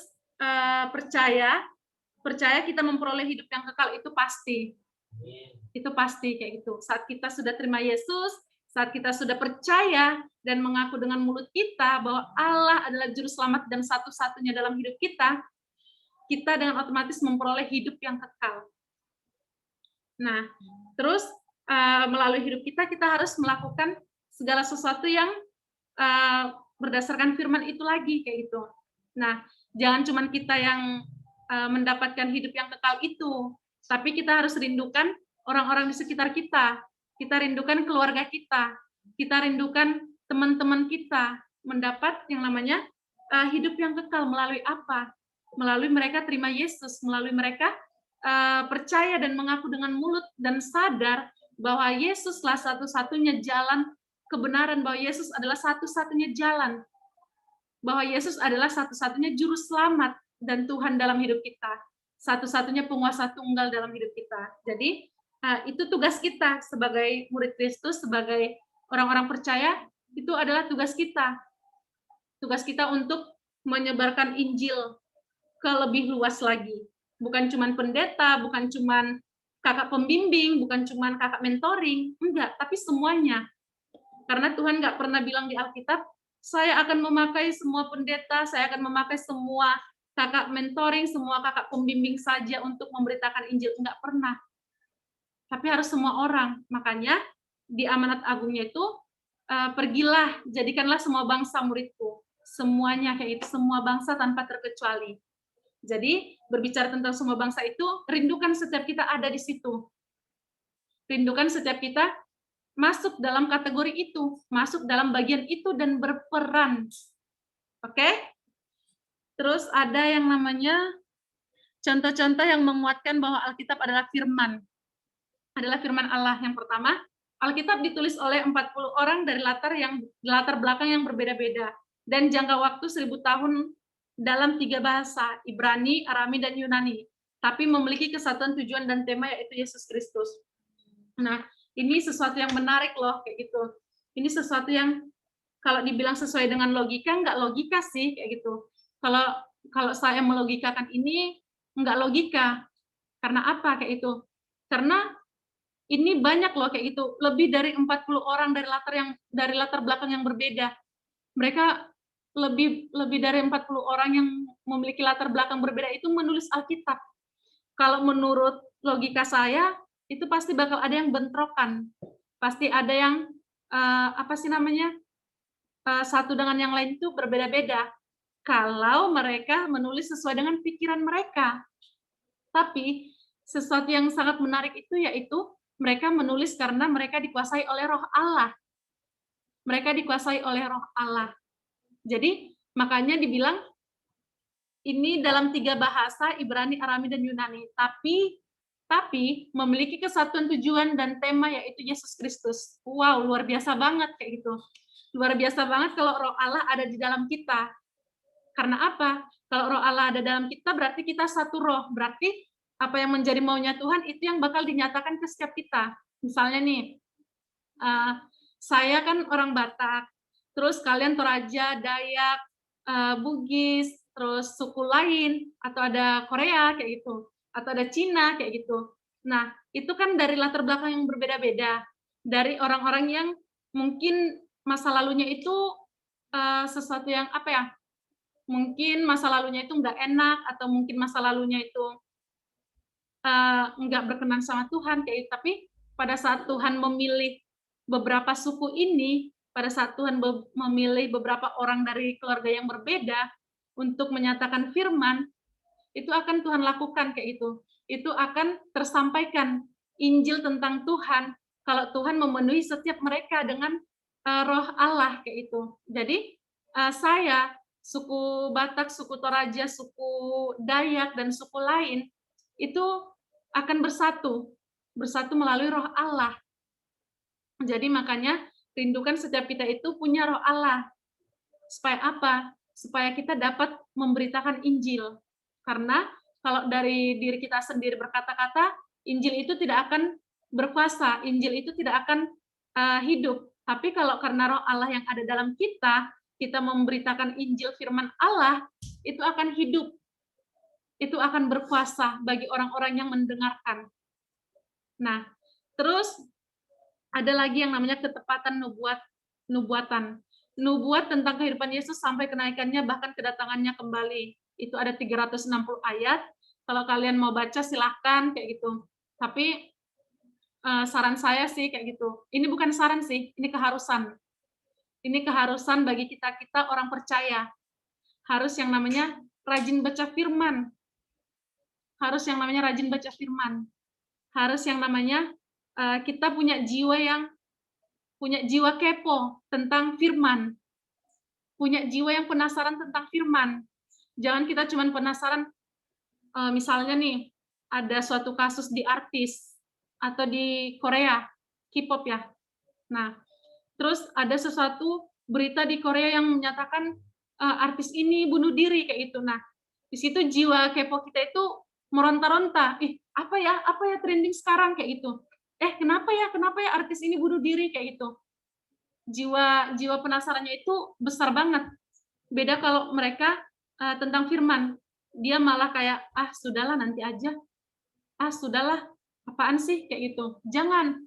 percaya kita memperoleh hidup yang kekal itu pasti. Itu pasti kayak gitu. Saat kita sudah terima Yesus, saat kita sudah percaya dan mengaku dengan mulut kita bahwa Allah adalah juru selamat dan satu-satunya dalam hidup kita, kita dengan otomatis memperoleh hidup yang kekal. Nah, terus melalui hidup kita harus melakukan segala sesuatu yang berdasarkan firman itu lagi kayak gitu. Nah, jangan cuma kita yang mendapatkan hidup yang kekal itu, tapi kita harus rindukan orang-orang di sekitar kita. Kita rindukan keluarga kita rindukan teman-teman kita mendapat yang namanya hidup yang kekal melalui apa? Melalui mereka terima Yesus, melalui mereka percaya dan mengaku dengan mulut dan sadar bahwa Yesuslah satu-satunya jalan kebenaran, bahwa Yesus adalah satu-satunya jalan, bahwa Yesus adalah satu-satunya juru selamat dan Tuhan dalam hidup kita, satu-satunya penguasa tunggal dalam hidup kita. Jadi itu tugas kita sebagai murid Kristus, sebagai orang-orang percaya, itu adalah tugas kita. Tugas kita untuk menyebarkan Injil ke lebih luas lagi. Bukan cuma pendeta, bukan cuma kakak pembimbing, bukan cuma kakak mentoring, enggak, tapi semuanya. Karena Tuhan nggak pernah bilang di Alkitab, saya akan memakai semua pendeta, saya akan memakai semua kakak mentoring, semua kakak pembimbing saja untuk memberitakan Injil. Enggak pernah. Tapi harus semua orang. Makanya di amanat agungnya itu, pergilah, jadikanlah semua bangsa muridku. semuanya kayak itu, semua bangsa tanpa terkecuali. Jadi berbicara tentang semua bangsa itu, rindukan setiap kita ada di situ. Rindukan setiap kita masuk dalam kategori itu, masuk dalam bagian itu dan berperan. Oke? Terus ada yang namanya contoh-contoh yang menguatkan bahwa Alkitab adalah firman. Adalah firman Allah. Yang pertama, Alkitab ditulis oleh 40 orang dari latar belakang yang berbeda-beda dan jangka waktu 1000 tahun dalam 3 bahasa, Ibrani, Arami, dan Yunani, tapi memiliki kesatuan tujuan dan tema, yaitu Yesus Kristus. Nah, ini sesuatu yang menarik loh, kayak gitu. Ini sesuatu yang kalau dibilang sesuai dengan logika, nggak logika sih, kayak gitu. Kalau saya melogikakan ini, nggak logika. Karena apa, kayak itu? Karena ini banyak loh, kayak gitu. Lebih dari 40 orang dari latar belakang yang berbeda. Mereka lebih dari 40 orang yang memiliki latar belakang berbeda itu menulis Alkitab. Kalau menurut logika saya, itu pasti bakal ada yang bentrokan. Pasti ada yang satu dengan yang lain itu berbeda-beda. Kalau mereka menulis sesuai dengan pikiran mereka. Tapi sesuatu yang sangat menarik itu yaitu mereka menulis karena mereka dikuasai oleh Roh Allah. Mereka dikuasai oleh Roh Allah. Jadi makanya dibilang ini dalam 3 bahasa, Ibrani, Arami, dan Yunani. Tapi memiliki kesatuan tujuan dan tema, yaitu Yesus Kristus. Wow, luar biasa banget kayak gitu. Luar biasa banget kalau Roh Allah ada di dalam kita. Karena apa? Kalau Roh Allah ada dalam kita, berarti kita satu roh. Berarti apa yang menjadi maunya Tuhan itu yang bakal dinyatakan ke setiap kita. Misalnya nih, saya kan orang Batak. Terus kalian Toraja, Dayak, Bugis, terus suku lain, atau ada Korea kayak gitu, atau ada Cina kayak gitu. Nah, itu kan dari latar belakang yang berbeda-beda, dari orang-orang yang mungkin masa lalunya itu sesuatu yang mungkin masa lalunya itu nggak enak, atau mungkin masa lalunya itu nggak berkenan sama Tuhan kayak gitu. Tapi pada saat Tuhan memilih beberapa suku ini, pada saat Tuhan memilih beberapa orang dari keluarga yang berbeda untuk menyatakan firman, itu akan Tuhan lakukan kayak itu. Itu akan tersampaikan Injil tentang Tuhan kalau Tuhan memenuhi setiap mereka dengan Roh Allah kayak itu. Jadi saya, suku Batak, suku Toraja, suku Dayak, dan suku lain itu akan bersatu melalui Roh Allah. Jadi makanya rindukan setiap kita itu punya Roh Allah. Supaya apa? Supaya kita dapat memberitakan Injil. Karena kalau dari diri kita sendiri berkata-kata, Injil itu tidak akan berkuasa, Injil itu tidak akan hidup. Tapi kalau karena Roh Allah yang ada dalam kita, kita memberitakan Injil firman Allah, itu akan hidup. Itu akan berkuasa bagi orang-orang yang mendengarkan. Nah, terus ada lagi yang namanya ketepatan nubuatan. Nubuat tentang kehidupan Yesus sampai kenaikannya, bahkan kedatangannya kembali. Itu ada 360 ayat. Kalau kalian mau baca, silahkan, kayak gitu. Tapi saran saya sih kayak gitu. Ini bukan saran sih, ini keharusan. Ini keharusan bagi kita orang percaya. Harus yang namanya rajin baca firman. Harus yang namanya rajin baca firman. Harus yang namanya kita punya jiwa kepo tentang firman. Punya jiwa yang penasaran tentang firman. Jangan kita cuma penasaran, misalnya nih, ada suatu kasus di artis, atau di Korea, K-pop ya. Nah, terus ada sesuatu berita di Korea yang menyatakan artis ini bunuh diri, kayak itu. Nah, di situ jiwa kepo kita itu meronta-ronta. Apa ya trending sekarang, kayak gitu. Kenapa ya artis ini bunuh diri, kayak gitu. Jiwa penasarannya itu besar banget. Beda kalau mereka tentang firman, dia malah kayak sudahlah nanti aja, sudahlah apaan sih kayak gitu. Jangan,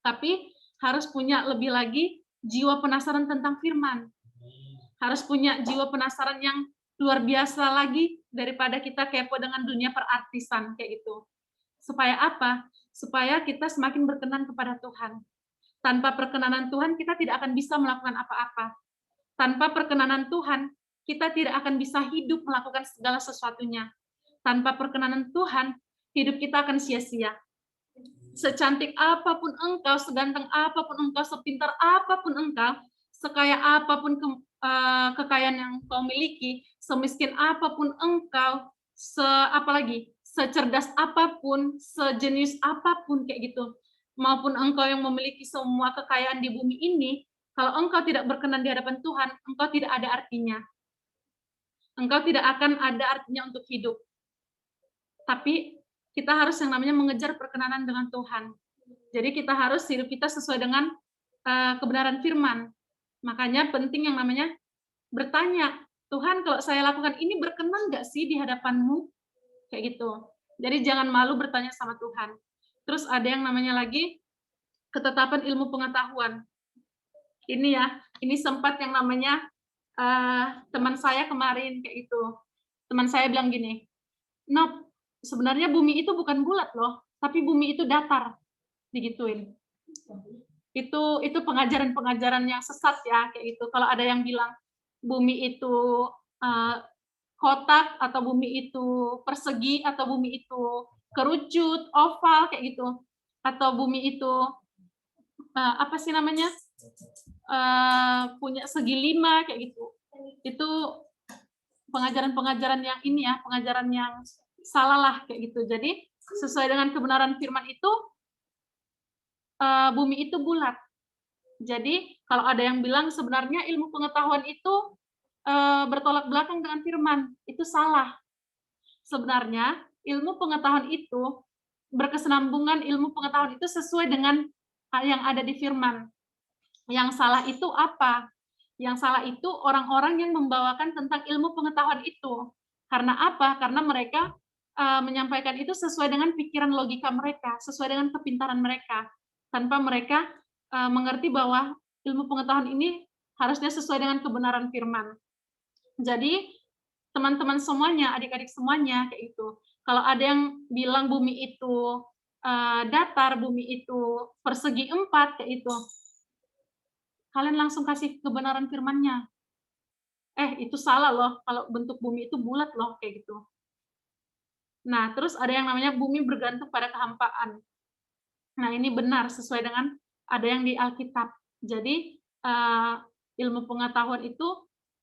tapi harus punya lebih lagi jiwa penasaran tentang firman. Harus punya jiwa penasaran yang luar biasa lagi daripada kita kepo dengan dunia perartisan kayak gitu. Supaya apa? Supaya kita semakin berkenan kepada Tuhan. Tanpa perkenanan Tuhan kita tidak akan bisa melakukan apa-apa. Tanpa perkenanan Tuhan, kita tidak akan bisa hidup melakukan segala sesuatunya. Tanpa perkenanan Tuhan, hidup kita akan sia-sia. Secantik apapun engkau, seganteng apapun engkau, sepintar apapun engkau, sekaya apapun kekayaan yang kau miliki, semiskin apapun engkau, secerdas apapun, sejenius apapun kayak gitu, maupun engkau yang memiliki semua kekayaan di bumi ini, kalau engkau tidak berkenan di hadapan Tuhan, engkau tidak ada artinya. Engkau tidak akan ada artinya untuk hidup. Tapi kita harus yang namanya mengejar perkenanan dengan Tuhan. Jadi kita harus hidup kita sesuai dengan kebenaran firman. Makanya penting yang namanya bertanya, Tuhan kalau saya lakukan ini berkenan nggak sih di hadapan-Mu? Kayak gitu. Jadi jangan malu bertanya sama Tuhan. Terus ada yang namanya lagi ketetapan ilmu pengetahuan. Ini ya, ini sempat yang namanya teman saya kemarin kayak gitu. Teman saya bilang gini, Nop, sebenarnya bumi itu bukan bulat loh, tapi bumi itu datar, digituin. Itu pengajaran-pengajaran yang sesat ya, kayak gitu. Kalau ada yang bilang bumi itu kotak, atau bumi itu persegi, atau bumi itu kerucut, oval, kayak gitu. Atau bumi itu apa sih namanya? Punya segi 5, kayak gitu. Itu pengajaran-pengajaran yang ini ya, pengajaran yang salah lah kayak gitu. Jadi sesuai dengan kebenaran firman itu, bumi itu bulat. Jadi kalau ada yang bilang sebenarnya ilmu pengetahuan itu bertolak belakang dengan firman, itu salah. Sebenarnya ilmu pengetahuan itu berkesinambungan, ilmu pengetahuan itu sesuai dengan yang ada di firman. Yang salah itu apa? Yang salah itu orang-orang yang membawakan tentang ilmu pengetahuan itu. Karena apa? Karena mereka menyampaikan itu sesuai dengan pikiran logika mereka, sesuai dengan kepintaran mereka, tanpa mereka mengerti bahwa ilmu pengetahuan ini harusnya sesuai dengan kebenaran firman. Jadi teman-teman semuanya, adik-adik semuanya kayak itu. Kalau ada yang bilang bumi itu datar, bumi itu persegi 4 kayak itu, kalian langsung kasih kebenaran firman-nya. Itu salah loh, kalau bentuk bumi itu bulat loh, kayak gitu. Nah, terus ada yang namanya bumi bergantung pada kehampaan. Nah, ini benar, sesuai dengan ada yang di Alkitab. Jadi, ilmu pengetahuan itu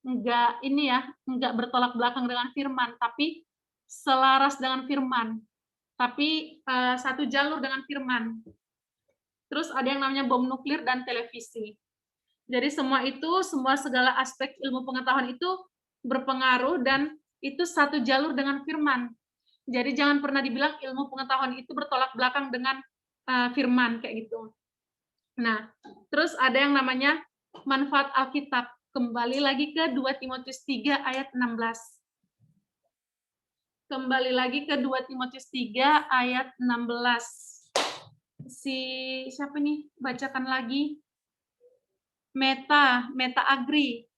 enggak bertolak belakang dengan firman, tapi selaras dengan firman. Tapi satu jalur dengan firman. Terus ada yang namanya bom nuklir dan televisi. Jadi semua segala aspek ilmu pengetahuan itu berpengaruh dan itu satu jalur dengan firman. Jadi jangan pernah dibilang ilmu pengetahuan itu bertolak belakang dengan firman kayak gitu. Nah, terus ada yang namanya manfaat Alkitab. Kembali lagi ke 2 Timotius 3 ayat 16. Kembali lagi ke 2 Timotius 3 ayat 16. Siapa nih? Bacakan lagi. Meta Agri.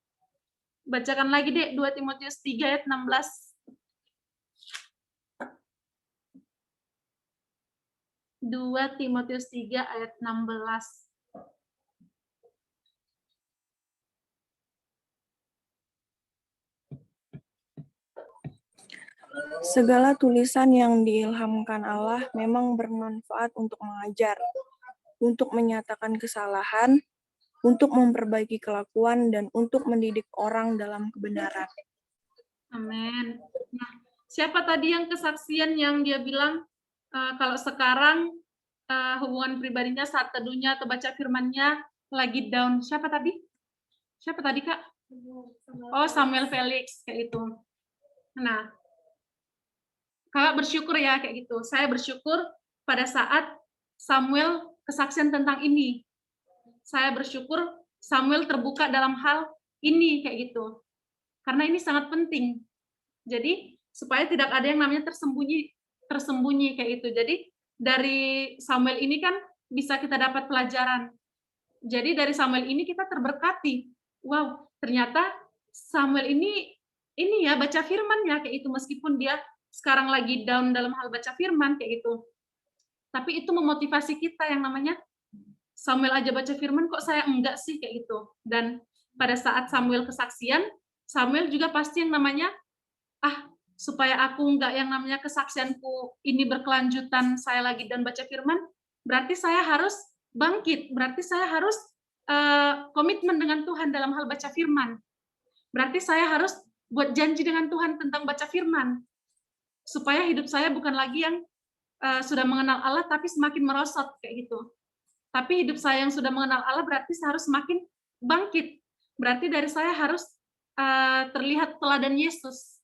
Bacakan lagi deh 2 Timotius 3 ayat 16. 2 Timotius 3 ayat 16. Segala tulisan yang diilhamkan Allah memang bermanfaat untuk mengajar, untuk menyatakan kesalahan, untuk memperbaiki kelakuan, dan untuk mendidik orang dalam kebenaran. Amin. Nah, siapa tadi yang kesaksian yang dia bilang kalau sekarang hubungan pribadinya saat teduhnya atau baca firman-Nya lagi down? Siapa tadi? Siapa tadi, Kak? Oh, Samuel Felix kayak itu. Nah, Kakak bersyukur ya kayak gitu. Saya bersyukur pada saat Samuel kesaksian tentang ini. Saya bersyukur Samuel terbuka dalam hal ini kayak gitu. Karena ini sangat penting. Jadi supaya tidak ada yang namanya tersembunyi kayak itu. Jadi dari Samuel ini kan bisa kita dapat pelajaran. Jadi dari Samuel ini kita terberkati. Wow, ternyata Samuel ini ya baca firman-Nya kayak itu, meskipun dia sekarang lagi down dalam hal baca firman kayak gitu. Tapi itu memotivasi kita yang namanya Samuel aja baca firman kok saya enggak sih kayak gitu. Dan pada saat Samuel kesaksian, Samuel juga pasti yang namanya, supaya aku nggak yang namanya kesaksianku ini berkelanjutan, saya lagi dan baca firman, berarti saya harus bangkit, berarti saya harus komitmen dengan Tuhan dalam hal baca firman. Berarti saya harus buat janji dengan Tuhan tentang baca firman, supaya hidup saya bukan lagi yang sudah mengenal Allah tapi semakin merosot kayak gitu. Tapi hidup saya yang sudah mengenal Allah berarti saya harus semakin bangkit. Berarti dari saya harus terlihat teladan Yesus.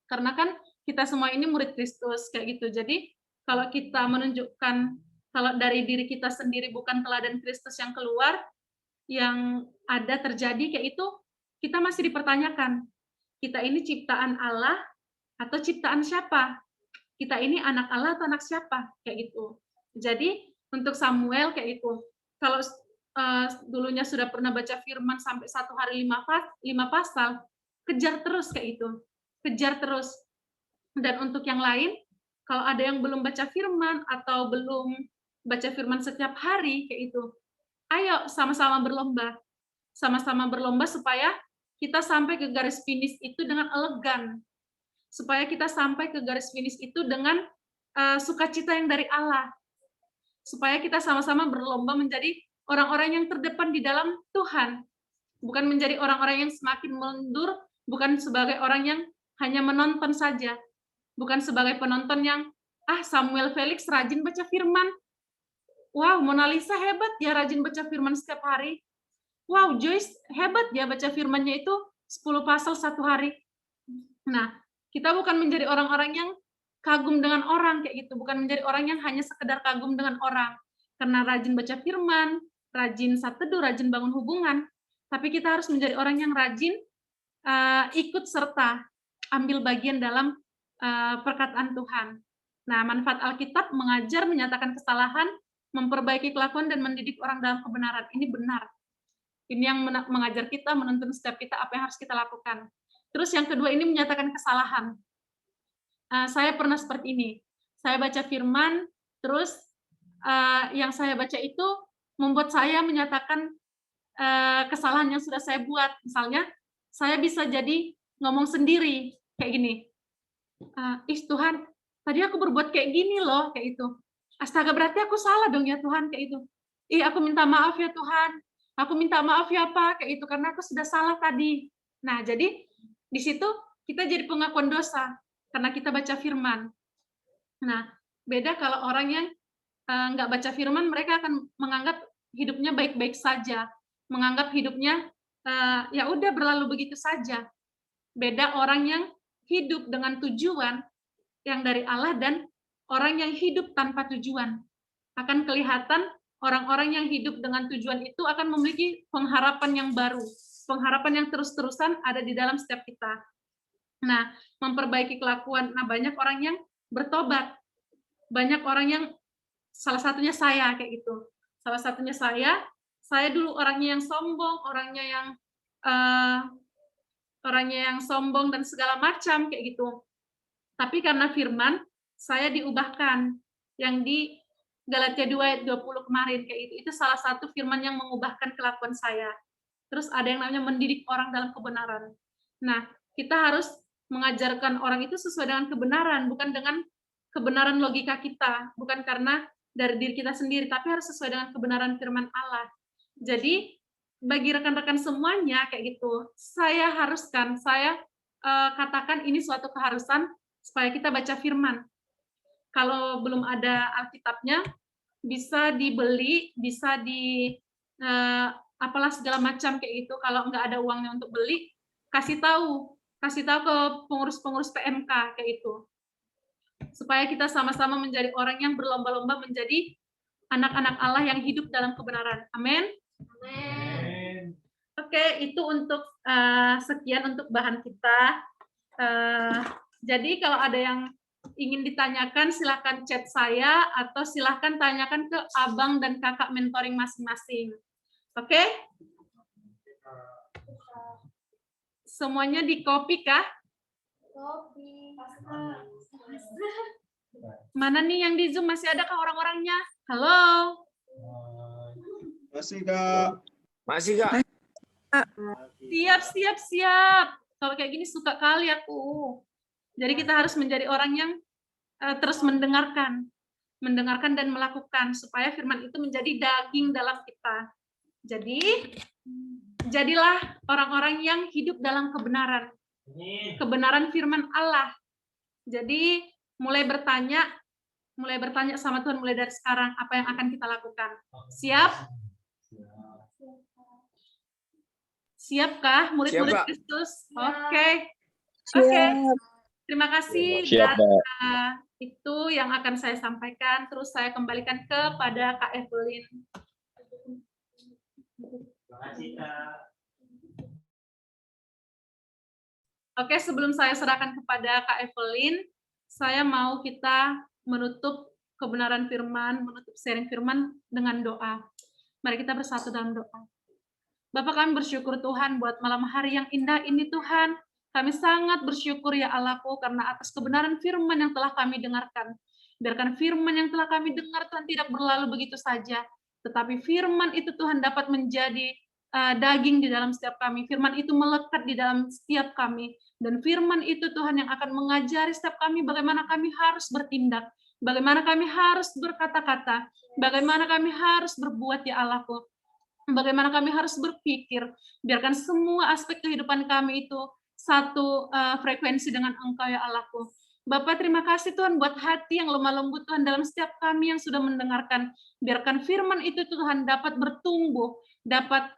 Karena kan kita semua ini murid Kristus kayak gitu. Jadi kalau kita menunjukkan kalau dari diri kita sendiri bukan teladan Kristus yang keluar, yang ada terjadi kayak itu, kita masih dipertanyakan. Kita ini ciptaan Allah atau ciptaan siapa? Kita ini anak Allah atau anak siapa? Kayak gitu. Jadi untuk Samuel kayak itu. Kalau dulunya sudah pernah baca firman sampai 1 hari 5 pasal, kejar terus kayak itu. Kejar terus. Dan untuk yang lain, kalau ada yang belum baca firman atau belum baca firman setiap hari kayak itu, ayo sama-sama berlomba. Sama-sama berlomba supaya kita sampai ke garis finish itu dengan elegan. Supaya kita sampai ke garis finish itu dengan sukacita yang dari Allah. Supaya kita sama-sama berlomba menjadi orang-orang yang terdepan di dalam Tuhan. Bukan menjadi orang-orang yang semakin mundur, bukan sebagai orang yang hanya menonton saja. Bukan sebagai penonton yang, Samuel Felix rajin baca firman. Wow, Mona Lisa hebat ya rajin baca firman setiap hari. Wow, Joyce hebat ya baca firmannya itu 10 pasal 1 hari. Nah, kita bukan menjadi orang-orang yang kagum dengan orang kayak gitu, bukan menjadi orang yang hanya sekedar kagum dengan orang. Karena rajin baca firman, rajin saat teduh, rajin bangun hubungan, tapi kita harus menjadi orang yang rajin ikut serta ambil bagian dalam perkataan Tuhan. Nah, manfaat Alkitab mengajar, menyatakan kesalahan, memperbaiki kelakuan dan mendidik orang dalam kebenaran. Ini benar. Ini yang mengajar kita, menuntun setiap kita apa yang harus kita lakukan. Terus yang kedua ini menyatakan kesalahan. Saya pernah seperti ini. Saya baca firman, terus yang saya baca itu membuat saya menyatakan kesalahan yang sudah saya buat. Misalnya, saya bisa jadi ngomong sendiri, kayak gini. Tuhan, tadi aku berbuat kayak gini loh, kayak itu. Astaga, berarti aku salah dong ya Tuhan, kayak itu. Aku minta maaf ya Tuhan. Aku minta maaf ya Pak, kayak itu, karena aku sudah salah tadi. Nah, jadi di situ kita jadi pengakuan dosa, karena kita baca firman. Nah, beda kalau orang yang nggak baca firman, mereka akan menganggap hidupnya baik-baik saja. Menganggap hidupnya, ya udah berlalu begitu saja. Beda orang yang hidup dengan tujuan yang dari Allah dan orang yang hidup tanpa tujuan. Akan kelihatan orang-orang yang hidup dengan tujuan itu akan memiliki pengharapan yang baru, pengharapan yang terus-terusan ada di dalam setiap kita. Nah, memperbaiki kelakuan. Nah, banyak orang yang bertobat. Banyak orang yang, salah satunya saya, kayak gitu. Salah satunya saya dulu orangnya yang sombong, orangnya yang sombong dan segala macam, kayak gitu. Tapi karena firman, saya diubahkan. Yang di Galatia 2 ayat 20 kemarin, kayak itu salah satu firman yang mengubahkan kelakuan saya. Terus ada yang namanya mendidik orang dalam kebenaran. Nah, kita harus mengajarkan orang itu sesuai dengan kebenaran, bukan dengan kebenaran logika kita, bukan karena dari diri kita sendiri, tapi harus sesuai dengan kebenaran firman Allah. Jadi, bagi rekan-rekan semuanya, kayak gitu, saya katakan ini suatu keharusan supaya kita baca firman. Kalau belum ada Alkitabnya, bisa dibeli, bisa apalah segala macam kayak gitu. Kalau nggak ada uangnya untuk beli, kasih tahu ke pengurus-pengurus PMK kayak itu. Supaya kita sama-sama menjadi orang yang berlomba-lomba menjadi anak-anak Allah yang hidup dalam kebenaran. Amin. Amin. Oke, itu untuk sekian untuk bahan kita. Jadi kalau ada yang ingin ditanyakan, silakan chat saya atau silakan tanyakan ke abang dan kakak mentoring masing-masing. Oke? Semuanya di copy kah? Copy. Mana nih yang di Zoom, masih ada kah orang-orangnya? Halo? Masih, Kak. Masih, Kak. Siap. Kalau kayak gini suka kali aku. Jadi kita harus menjadi orang yang terus mendengarkan dan melakukan supaya firman itu menjadi daging dalam kita. Jadi jadilah orang-orang yang hidup dalam kebenaran firman Allah. Jadi mulai bertanya sama Tuhan mulai dari sekarang apa yang akan kita lakukan. Siap? Siapkah murid-murid Kristus? Oke. Terima kasih. Siap, Mbak. Itu yang akan saya sampaikan. Terus saya kembalikan kepada Kak Evelyn. Terima kasih, Kak. Oke, sebelum saya serahkan kepada Kak Evelyn, saya mau kita menutup kebenaran firman, menutup sharing firman dengan doa. Mari kita bersatu dalam doa. Bapak, kami bersyukur Tuhan buat malam hari yang indah ini Tuhan. Kami sangat bersyukur ya Allahku karena atas kebenaran firman yang telah kami dengarkan. Biarkan firman yang telah kami dengar Tuhan tidak berlalu begitu saja. Tetapi firman itu Tuhan dapat menjadi daging di dalam setiap kami. Firman itu melekat di dalam setiap kami. Dan firman itu Tuhan yang akan mengajari setiap kami bagaimana kami harus bertindak. Bagaimana kami harus berkata-kata. Bagaimana kami harus berbuat ya Allahku. Bagaimana kami harus berpikir, biarkan semua aspek kehidupan kami itu satu frekuensi dengan Engkau ya Allahku. Bapak, terima kasih Tuhan buat hati yang lemah lembut Tuhan dalam setiap kami yang sudah mendengarkan. Biarkan firman itu Tuhan dapat bertumbuh, dapat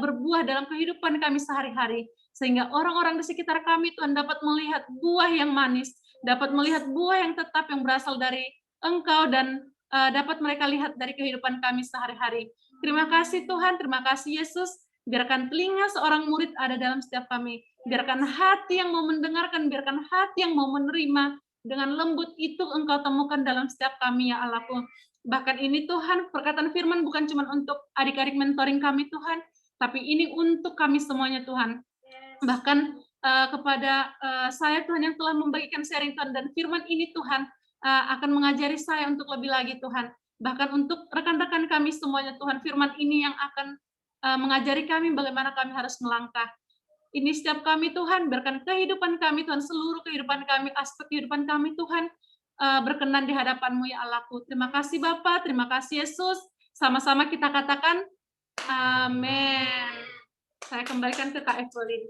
berbuah dalam kehidupan kami sehari-hari. Sehingga orang-orang di sekitar kami Tuhan dapat melihat buah yang manis, dapat melihat buah yang tetap yang berasal dari Engkau dan dapat mereka lihat dari kehidupan kami sehari-hari. Terima kasih Tuhan, terima kasih Yesus. Biarkan telinga seorang murid ada dalam setiap kami. Biarkan hati yang mau mendengarkan, biarkan hati yang mau menerima. Dengan lembut itu Engkau temukan dalam setiap kami ya Allahku. Bahkan ini Tuhan, perkataan firman bukan cuma untuk adik-adik mentoring kami Tuhan, tapi ini untuk kami semuanya Tuhan. Bahkan kepada saya Tuhan yang telah membagikan sharing Tuhan dan firman ini Tuhan akan mengajari saya untuk lebih lagi Tuhan. Bahkan untuk rekan-rekan kami semuanya Tuhan, firman ini yang akan mengajari kami bagaimana kami harus melangkah. Ini setiap kami Tuhan, biarkan kehidupan kami Tuhan, seluruh kehidupan kami, aspek kehidupan kami Tuhan, berkenan di hadapan-Mu ya Allahku. Terima kasih Bapa, terima kasih Yesus. Sama-sama kita katakan, amin. Saya kembalikan ke Kak Evelyn.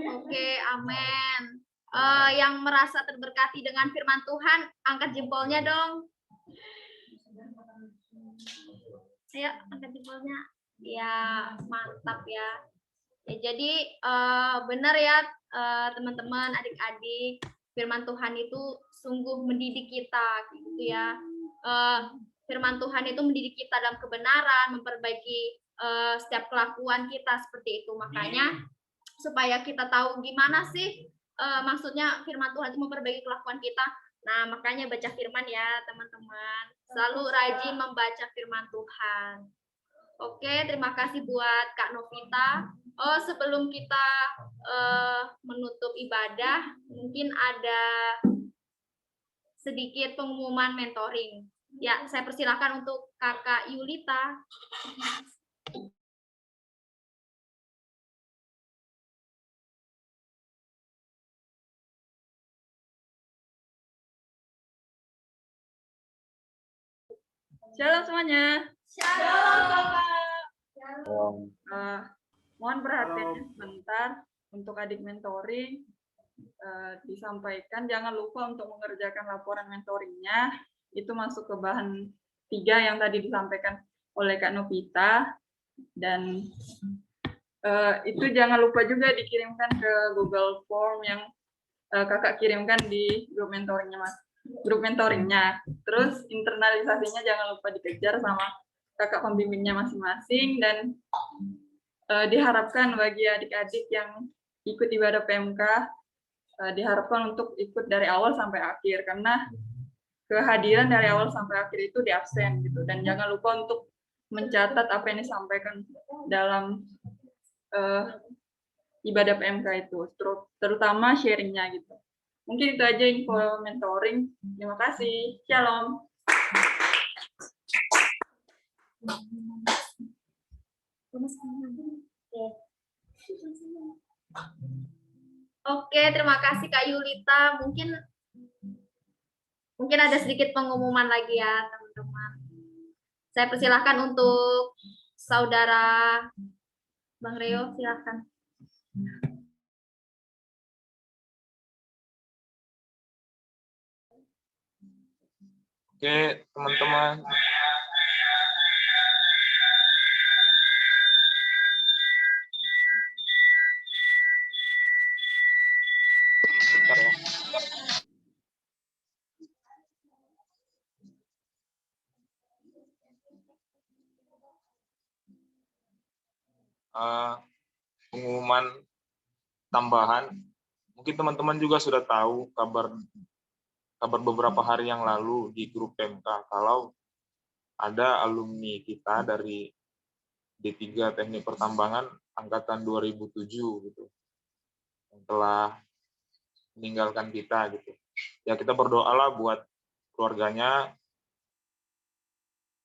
Oke, amin. Yang merasa terberkati dengan firman Tuhan, angkat jempolnya dong. Ayo, angkat jempolnya. Ya, mantap ya. Jadi benar ya teman-teman, adik-adik, firman Tuhan itu sungguh mendidik kita, gitu ya. Firman Tuhan itu mendidik kita dalam kebenaran, memperbaiki setiap kelakuan kita seperti itu. Makanya supaya kita tahu gimana sih maksudnya firman Tuhan itu memperbaiki kelakuan kita. Nah, makanya baca firman ya, teman-teman. Selalu rajin membaca firman Tuhan. Oke, terima kasih buat Kak Novita. Oh, sebelum kita menutup ibadah, mungkin ada sedikit pengumuman mentoring. Ya, saya persilakan untuk Kakak Yulita. Shalom semuanya. Shalom Kakak. Mohon perhatiannya sebentar untuk adik mentoring. Disampaikan jangan lupa untuk mengerjakan laporan mentoringnya. Itu masuk ke bahan 3 yang tadi disampaikan oleh Kak Novita. Dan itu jangan lupa juga dikirimkan ke Google Form yang kakak kirimkan di grup mentoringnya Mas. Grup mentoringnya, terus internalisasinya jangan lupa dikejar sama kakak pembimbingnya masing-masing dan diharapkan bagi adik-adik yang ikut ibadah PMK diharapkan untuk ikut dari awal sampai akhir karena kehadiran dari awal sampai akhir itu di absen gitu dan jangan lupa untuk mencatat apa yang disampaikan dalam ibadah PMK itu terutama sharingnya gitu. Mungkin itu aja info mentoring. Terima kasih. Shalom. Oke, terima kasih Kak Yulita. Mungkin ada sedikit pengumuman lagi ya, teman-teman. Saya persilahkan untuk saudara Bang Reo, silakan. Oke, teman-teman. Bentar ya. Pengumuman tambahan. Mungkin teman-teman juga sudah tahu kabar beberapa hari yang lalu di grup PMK kalau ada alumni kita dari D3 Teknik Pertambangan angkatan 2007 gitu yang telah meninggalkan kita gitu. Ya kita berdoalah buat keluarganya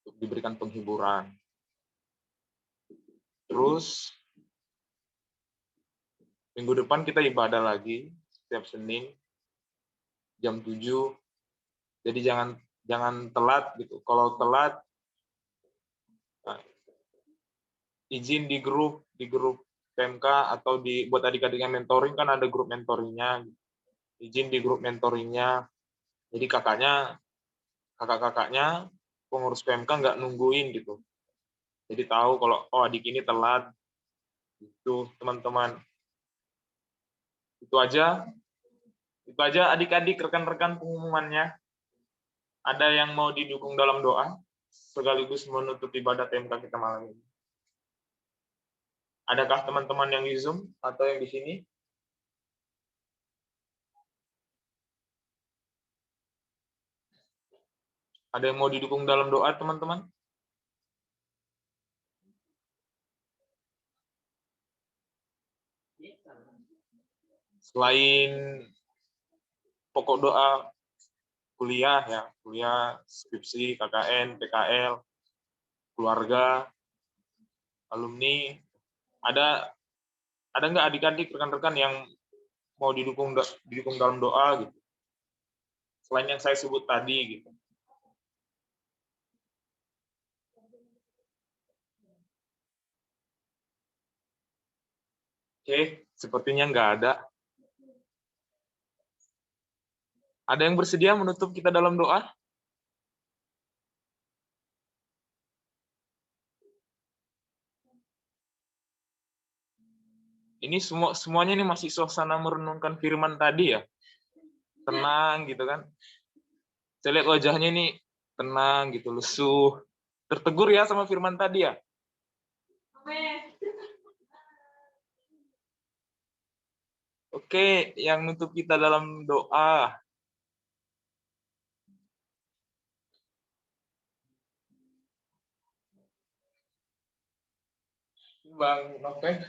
untuk diberikan penghiburan. Terus minggu depan kita ibadah lagi setiap Senin jam 7. Jadi jangan telat gitu. Kalau telat izin di grup PMK atau buat adik-adik yang mentoring kan ada grup mentoringnya. Izin di grup mentoringnya. Jadi kakak-kakaknya pengurus PMK nggak nungguin gitu. Jadi tahu kalau adik ini telat. Itu teman-teman. Itu aja adik-adik, rekan-rekan pengumumannya. Ada yang mau didukung dalam doa sekaligus menutup ibadah PMK kita malam ini. Adakah teman-teman yang di Zoom atau yang di sini? Ada yang mau didukung dalam doa, teman-teman? Selain pokok doa kuliah ya, kuliah, skripsi, KKN, PKL, keluarga, alumni, ada nggak adik-adik rekan-rekan yang mau didukung dalam doa gitu? Selain yang saya sebut tadi gitu. Oke, sepertinya nggak ada. Ada yang bersedia menutup kita dalam doa? Ini semuanya ini masih suasana merenungkan firman tadi ya. Tenang gitu kan. Saya lihat wajahnya ini tenang gitu, lesuh. Tertegur ya sama firman tadi ya. Oke, yang nutup kita dalam doa. Bang Noven,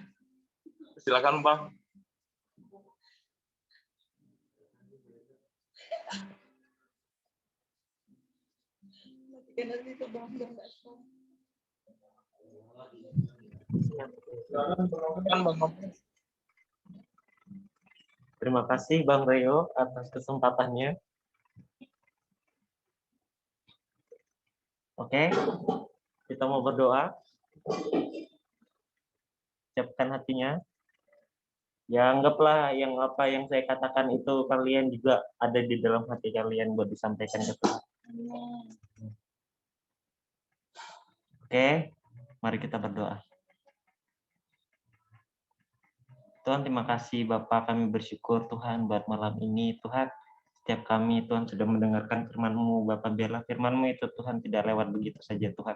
silakan Bang. Terima kasih Bang Reo atas kesempatannya. Oke, kita mau berdoa. Siapkan hatinya. Ya anggaplah apa yang saya katakan itu kalian juga ada di dalam hati kalian buat disampaikan ke Tuhan. Oke, mari kita berdoa. Tuhan, terima kasih Bapak, kami bersyukur Tuhan buat malam ini. Tuhan, setiap kami Tuhan sudah mendengarkan firman-Mu, Bapak, biarlah firman-Mu itu Tuhan tidak lewat begitu saja Tuhan,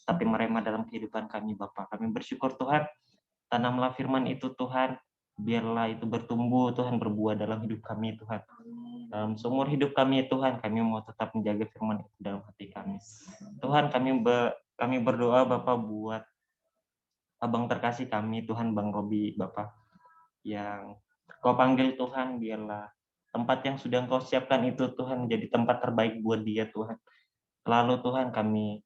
tapi merema dalam kehidupan kami Bapak. Kami bersyukur Tuhan, tanamlah firman itu Tuhan, biarlah itu bertumbuh Tuhan, berbuah dalam hidup kami Tuhan. Dalam seumur hidup kami Tuhan, kami mau tetap menjaga firman itu dalam hati kami. Tuhan, kami berdoa Bapak buat abang terkasih kami Tuhan, Bang Robi Bapak, yang Kau panggil Tuhan, biarlah tempat yang sudah Engkau siapkan itu Tuhan menjadi tempat terbaik buat dia Tuhan. Lalu Tuhan kami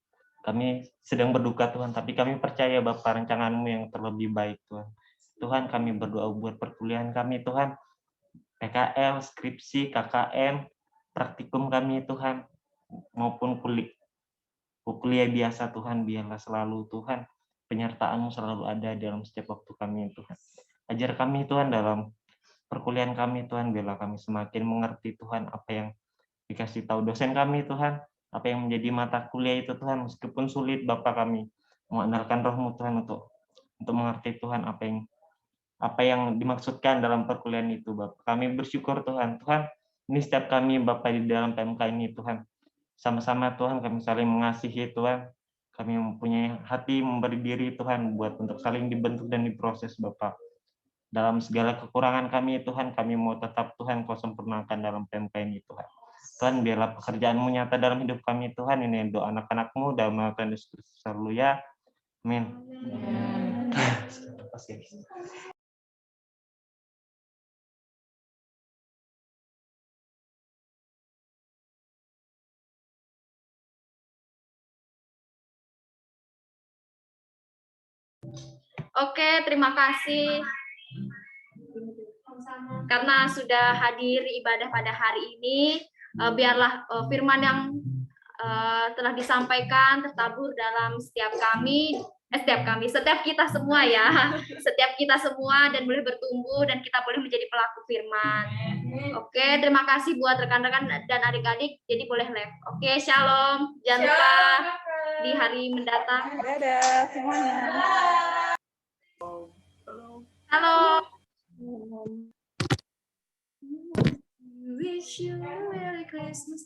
sedang berduka Tuhan, tapi kami percaya Bapa rancangan-Mu yang terlebih baik Tuhan. Tuhan kami berdoa buat perkuliahan kami Tuhan, PKL, skripsi, KKN, praktikum kami Tuhan, maupun kuliah biasa Tuhan, biarlah selalu Tuhan penyertaan-Mu selalu ada dalam setiap waktu kami Tuhan. Ajar kami Tuhan dalam perkuliahan kami Tuhan, biarlah kami semakin mengerti Tuhan apa yang dikasih tahu dosen kami Tuhan, apa yang menjadi mata kuliah itu Tuhan, meskipun sulit Bapa kami mengandalkan Roh-Mu Tuhan untuk mengerti Tuhan apa yang dimaksudkan dalam perkuliahan itu Bapak. Kami bersyukur Tuhan. Tuhan, ini setiap kami Bapak di dalam PMK ini Tuhan. Sama-sama Tuhan kami saling mengasihi Tuhan. Kami mempunyai hati memberi diri Tuhan buat untuk saling dibentuk dan diproses Bapak. Dalam segala kekurangan kami Tuhan, kami mau tetap Tuhan Kau sempurnakan dalam PMK ini Tuhan. Tuhan, biarlah pekerjaan-Mu nyata dalam hidup kami Tuhan. Ini doa anak-anak-Mu dalam nama Tuhan Yesus Kristus. Haleluya. Amin. Oke, terima kasih karena sudah hadir ibadah pada hari ini. Biarlah firman yang telah disampaikan tertabur dalam setiap kita semua ya, setiap kita semua, dan boleh bertumbuh dan kita boleh menjadi pelaku firman. Oke, terima kasih buat rekan-rekan dan adik-adik. Jadi boleh live. Oke, shalom. Jangan lupa di hari mendatang. Dadah semuanya. Halo. Wish you a Merry Christmas.